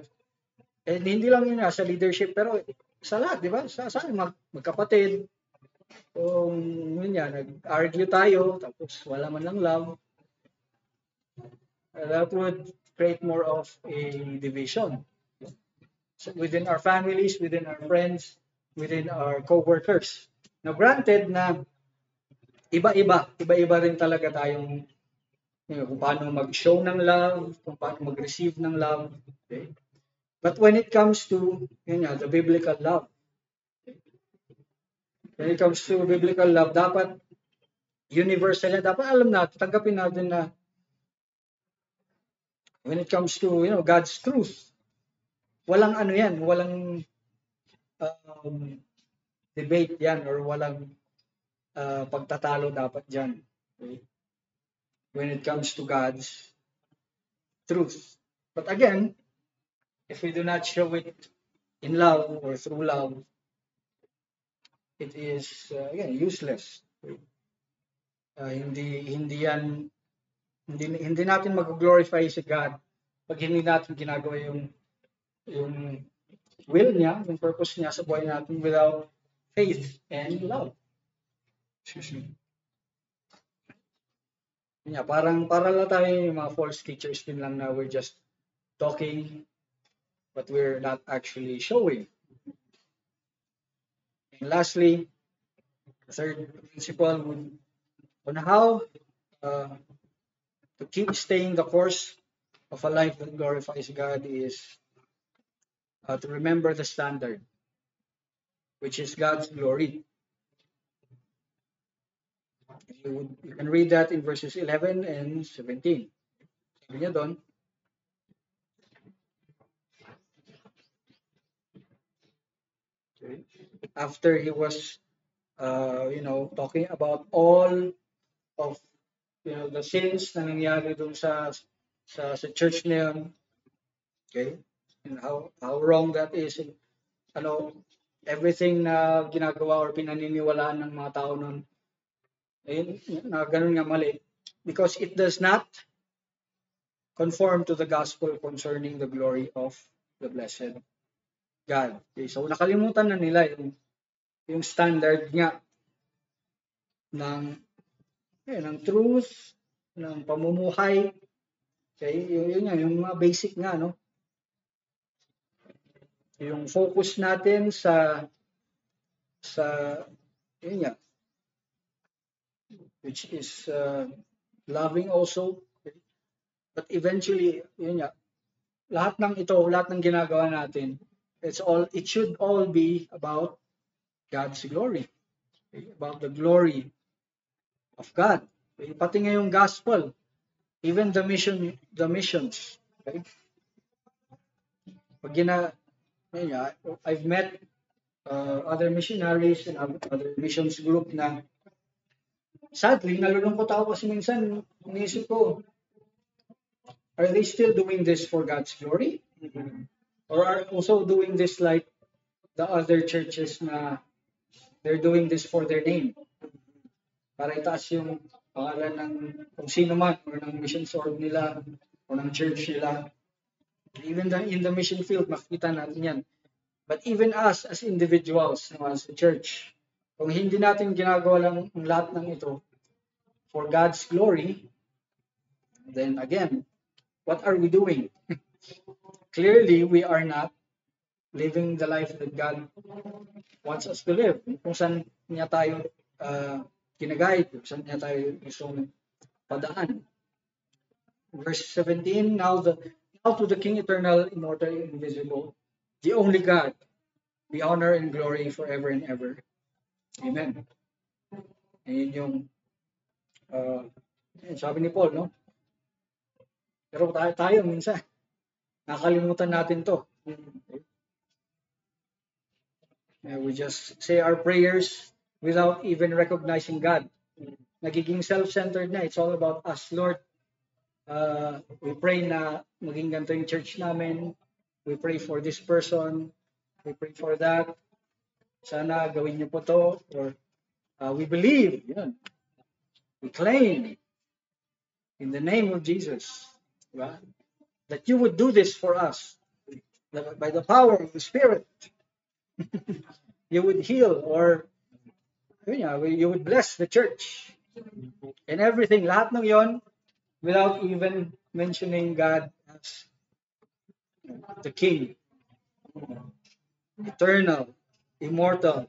And hindi lang yun sa leadership, pero sa lahat, di ba? Sa magkapatid, nag-argue tayo, tapos wala man lang love, that would create more of a division. So within our families, within our friends, within our co-workers. Now, granted na iba-iba rin talaga tayong kung paano mag-show ng love, kung paano mag-receive ng love. Okay? But when it comes to the biblical love, when it comes to biblical love, dapat universal yan. Dapat alam natin, tanggapin natin na when it comes to God's truth, walang walang debate yan, or walang pagtatalo dapat dyan. Okay? When it comes to God's truth. But again, if we do not show it in love or through love, it is again useless. Hindi natin mag-glorify si God pag hindi natin ginagawa yung will niya, yung purpose niya sa buhay natin without faith and love. Excuse me. Para lang tayo yung mga false teachers din lang na we're just talking but we're not actually showing. And lastly, the third principle on how to keep staying the course of a life that glorifies God is to remember the standard, which is God's glory. You can read that in verses 11 and 17. Sabi niya doon, Okay? After he was, talking about all of, the sins na nangyari dun sa church na yun, okay? And how wrong that is, and everything na ginagawa or pinaniniwalaan ng mga tao nun, na ganun nga mali. Because it does not conform to the gospel concerning the glory of the blessed God. Okay, so nakalimutan na nila yung standard nga ng truth, ng pamumuhay. Okay, yun nga, yung mga basic nga, no? Yung focus natin sa yun nga, which is loving also. Okay? But eventually, yun nga, lahat ng ginagawa natin, it should all be about God's glory. Okay? About the glory of God. Okay? Pati nga yung gospel, even the missions. Okay? Pag I've met other missionaries and other missions group na sadly, nalulungkot ako kasi minsan, inisip ko, are they still doing this for God's glory? Or are also doing this like the other churches na they're doing this for their name? Para itaas yung pangalan ng kung sino man or ng mission org nila o ng church nila. Even in the mission field, makikita natin yan. But even us as individuals, as a church, kung hindi natin ginagawa lang ang lahat ng ito for God's glory, then again, what are we doing? Clearly, we are not living the life that God wants us to live. Kung saan niya tayo ginagayad, kung saan niya tayo gustong padaan. Verse 17, now to the King eternal, immortal, invisible, the only God, be honor and glory forever and ever. Amen. Ayun yung sabi ni Paul, no? Pero tayo minsan, nakalimutan natin to. We just say our prayers without even recognizing God. Nagiging self-centered na. It's all about us, Lord. We pray na maging ganito yung church namin. We pray for this person. We pray for that. Sana gawin niyo po to. Or we believe. Yun. We claim in the name of Jesus, right, that you would do this for us. By the power of the Spirit, you would heal or you would bless the church and everything. Lahat ng yon without even mentioning God as the King, eternal, immortal,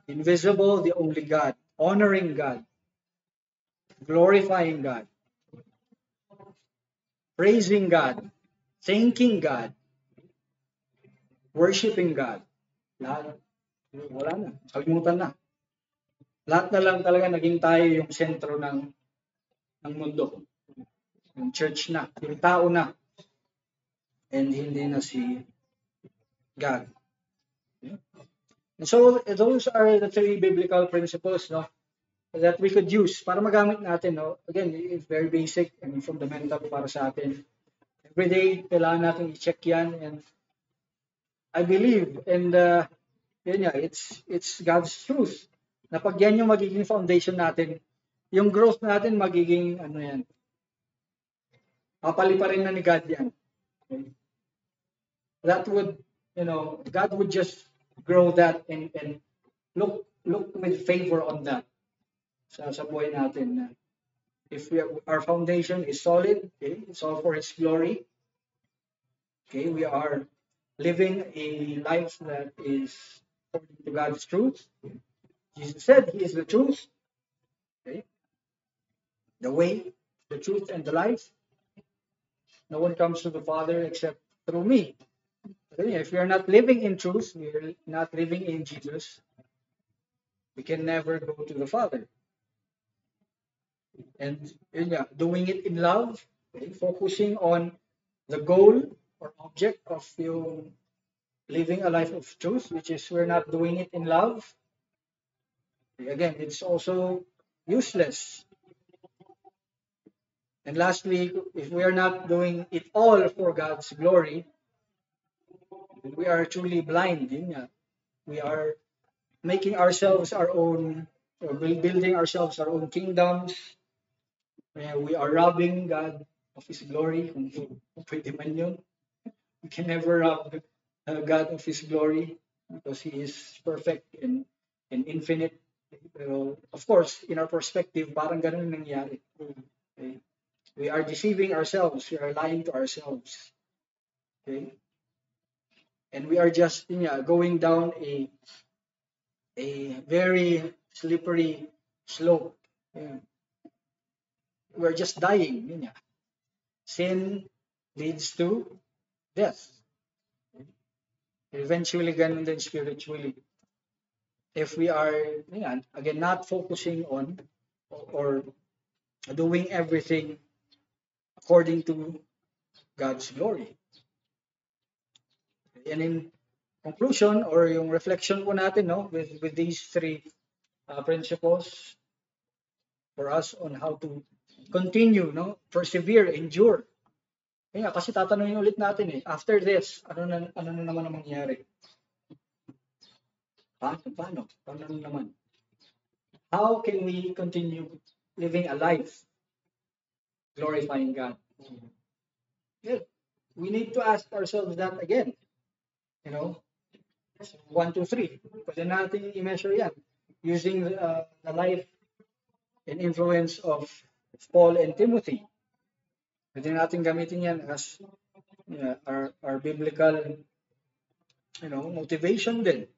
invisible, the only God, honoring God, glorifying God, praising God, thanking God, worshiping God. Lahat, wala na, kalimutan na. Lahat na lang talaga naging tayo yung sentro ng mundo. Yung church na, yung tao na. And hindi na si God. And so, those are the three biblical principles, no, that we could use para magamit natin, no. Again, it's very basic and fundamental para sa atin. Every day, kailangan natin i-check yan. And I believe, and it's God's truth, na pag yan yung magiging foundation natin, yung growth natin magiging, papaliparin na ni God yan. Okay? That would, God would just grow that and look with favor on that sa buhay natin. If our foundation is solid, okay, it's all for His glory. Okay, we are living a life that is according to God's truth. Jesus said He is the truth, okay, the way, the truth, and the life. No one comes to the Father except through me. If we are not living in truth, we are not living in Jesus, we can never go to the Father. And doing it in love, okay, focusing on the goal or object of yung living a life of truth, which is we're not doing it in love, again, it's also useless. And lastly, if we are not doing it all for God's glory, we are truly blind. Yun nga. We are making ourselves our own, or building ourselves our own kingdoms. We are robbing God of His glory. Kung pwede man yun. We can never rob God of His glory because He is perfect and infinite. Pero, of course, in our perspective, parang ganun nangyari. Okay? We are deceiving ourselves. We are lying to ourselves. Okay? And we are just going down a very slippery slope. Yeah. We're just dying. Yun nga. Sin leads to death. Eventually, ganun din spiritually. If we are, again, not focusing on or doing everything according to God's glory. And in conclusion, or yung reflection po natin, with these three principles for us on how to continue, persevere, endure. Kaya kasi tatanungin ulit natin after this, ano na naman ang mangyayari? Paano naman? How can we continue living a life glorifying God? Yeah, we need to ask ourselves that again. 1, 2, 3. Pwede natin i-measure yan using the life and influence of Paul and Timothy. Pwede natin gamitin yan as our biblical motivation din.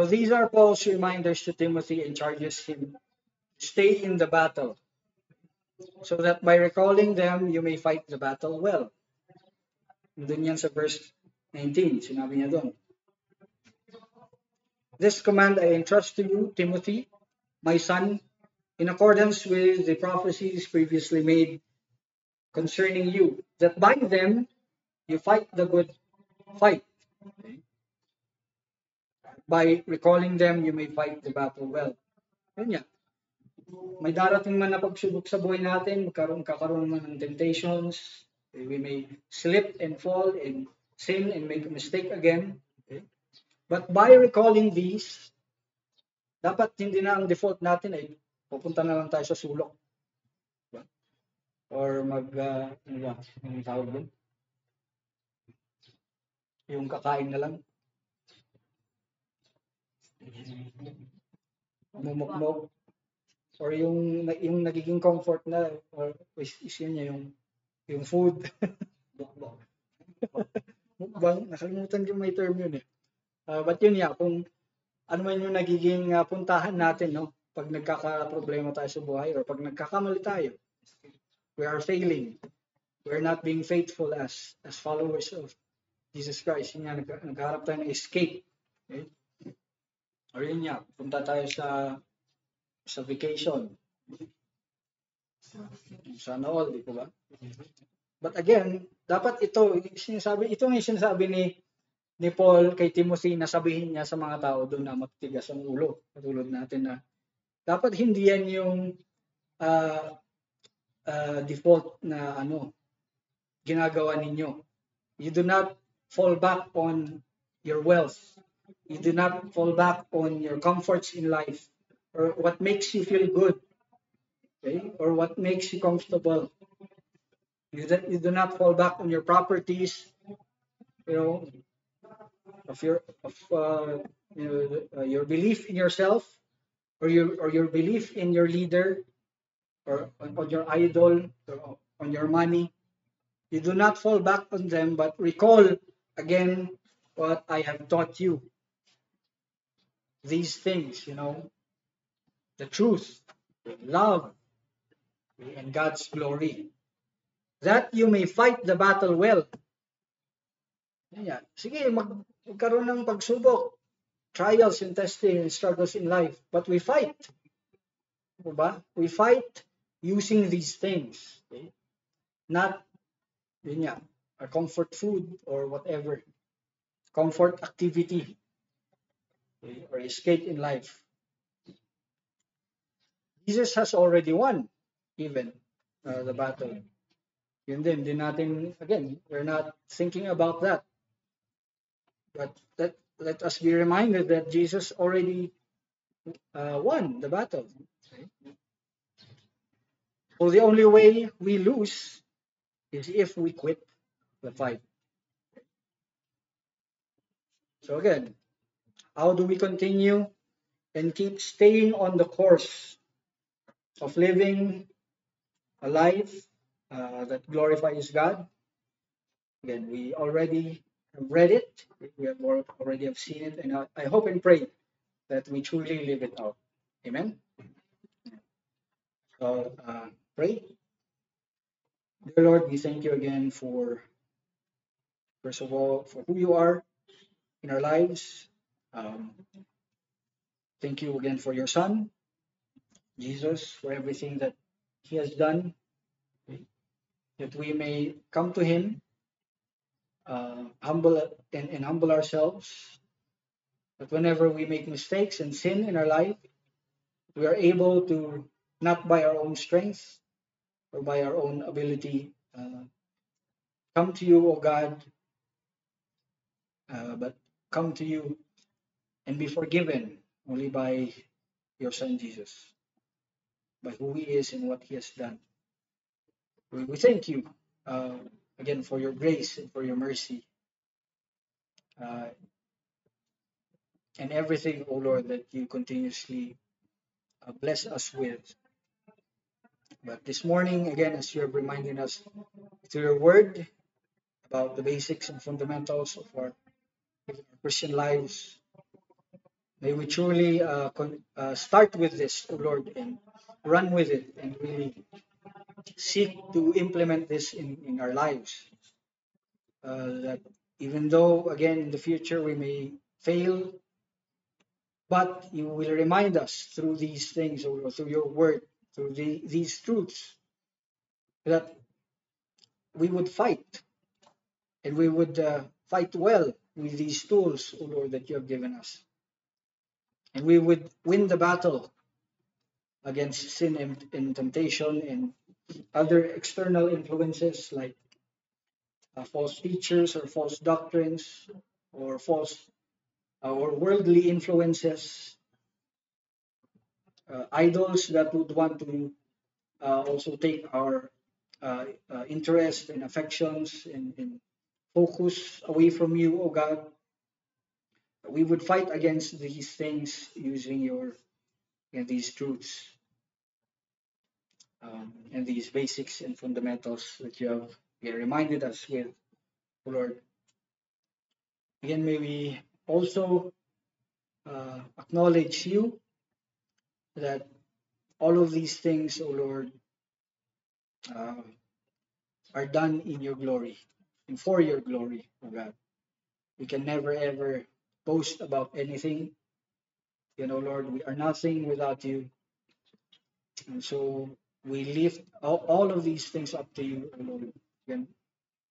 So these are Paul's reminders to Timothy and charges him to stay in the battle so that by recalling them, you may fight the battle well. Doon yan sa verse 19, sinabi niya doon. This command I entrust to you, Timothy, my son, in accordance with the prophecies previously made concerning you, that by them you fight the good fight. Okay? By recalling them, you may fight the battle well. Yun yan. May darating man na pagsubok sa buhay natin, kakaroon man ng temptations, we may slip and fall and sin and make a mistake again. Okay? But by recalling these, dapat hindi na ang default natin ay pupunta na lang tayo sa sulok. Diba? Or anong tawag doon? Yung kakain na lang. Mumukmok. Or yung nagiging comfort na, or is yun niya yung food. Mukbang, nakalimutan yung may term yun but yun kung ano man yung nagiging puntahan natin, pag nagkaka-problema tayo sa buhay or pag nagkakamali tayo, we are failing. We're not being faithful as followers of Jesus Christ. Yun nagharap tayo ng escape. Okay? Or yun punta tayo sa vacation. Sana all, di ba? But again, dapat ito yung sinasabi ni Paul kay Timothy na sabihin niya sa mga tao doon na magtigas ang ulo. Katulad natin na dapat hindi yan yung default na ginagawa ninyo. You do not fall back on your wealth. You do not fall back on your comforts in life or what makes you feel good. Okay? Or what makes you comfortable. You do not fall back on your properties, of your belief in yourself, or your belief in your leader, or on your idol, or on your money. You do not fall back on them, but recall again what I have taught you. These things, the truth, love, and God's glory. That you may fight the battle well. Sige, magkaroon ng pagsubok, trials and testing and struggles in life. But we fight. Diba? We fight using these things. Okay? Not, our comfort food or whatever. comfort activity or escape in life. Jesus has already won even the battle. Yun din, again, we're not thinking about that. But let us be reminded that Jesus already won the battle. Okay? So the only way we lose is if we quit the fight. So again, how do we continue and keep staying on the course of living a life that glorifies God? Again, we already have read it, we have already have seen it, and I hope and pray that we truly live it out. Amen. So pray. Dear Lord, we thank you again for, first of all, for who you are in our lives. Um, Thank you again for your Son, Jesus, for everything that he has done, that we may come to him, humble and humble ourselves. That whenever we make mistakes and sin in our life, we are able to, not by our own strength or by our own ability, come to you, O God, but come to you and be forgiven only by your Son Jesus, by who he is and what he has done. We thank you uh, again for your grace and for your mercy uh, and everything, O Lord, that you continuously bless us with. But this morning, again, as you have reminded us through your word about the basics and fundamentals of our Christian lives, may we truly start with this, O Lord, and run with it and really seek to implement this in our lives. That even though, again, in the future we may fail, but you will remind us through these things, or through your word, through these truths, that we would fight and we would fight well with these tools, O Lord, that you have given us. And we would win the battle against sin and temptation and other external influences like false teachers or false doctrines or false or worldly influences, idols that would want to also take our interest and affections and focus away from you, O God. We would fight against these things using these truths and these basics and fundamentals that you have reminded us with, O Lord. Again, may we also acknowledge you that all of these things, O Lord, uh, are done in your glory and for your glory, O God. We can never ever boast about anything. Lord, we are nothing without you. And so we lift all of these things up to you, O Lord, again,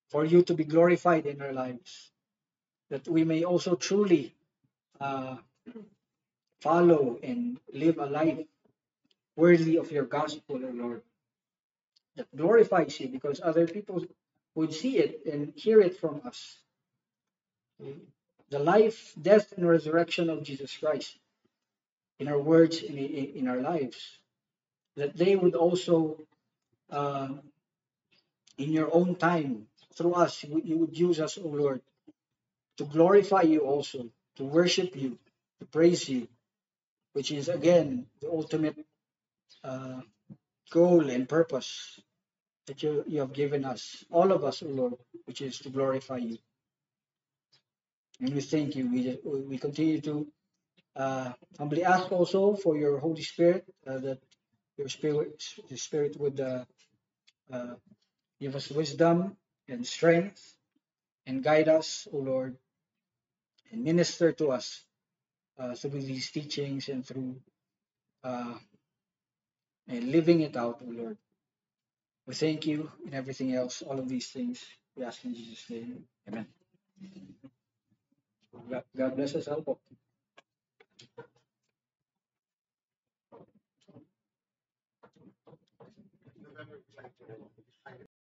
for you to be glorified in our lives, that we may also truly uh, follow and live a life worthy of your gospel, O Lord, that glorifies you because other people would see it and hear it from us. The life, death, and resurrection of Jesus Christ in our words, in our lives, that they would also, uh, in your own time, through us, you would use us, O Lord, to glorify you also, to worship you, to praise you, which is again the ultimate uh, goal and purpose that you have given us, all of us, O Lord, which is to glorify you. And we thank you. We continue to humbly ask also for your Holy Spirit, that the Spirit would uh, give us wisdom and strength and guide us, O Lord, and minister to us through these teachings and through uh, and living it out, O Lord. We thank you in everything else, all of these things. We ask in Jesus' name. Amen. God bless us all po.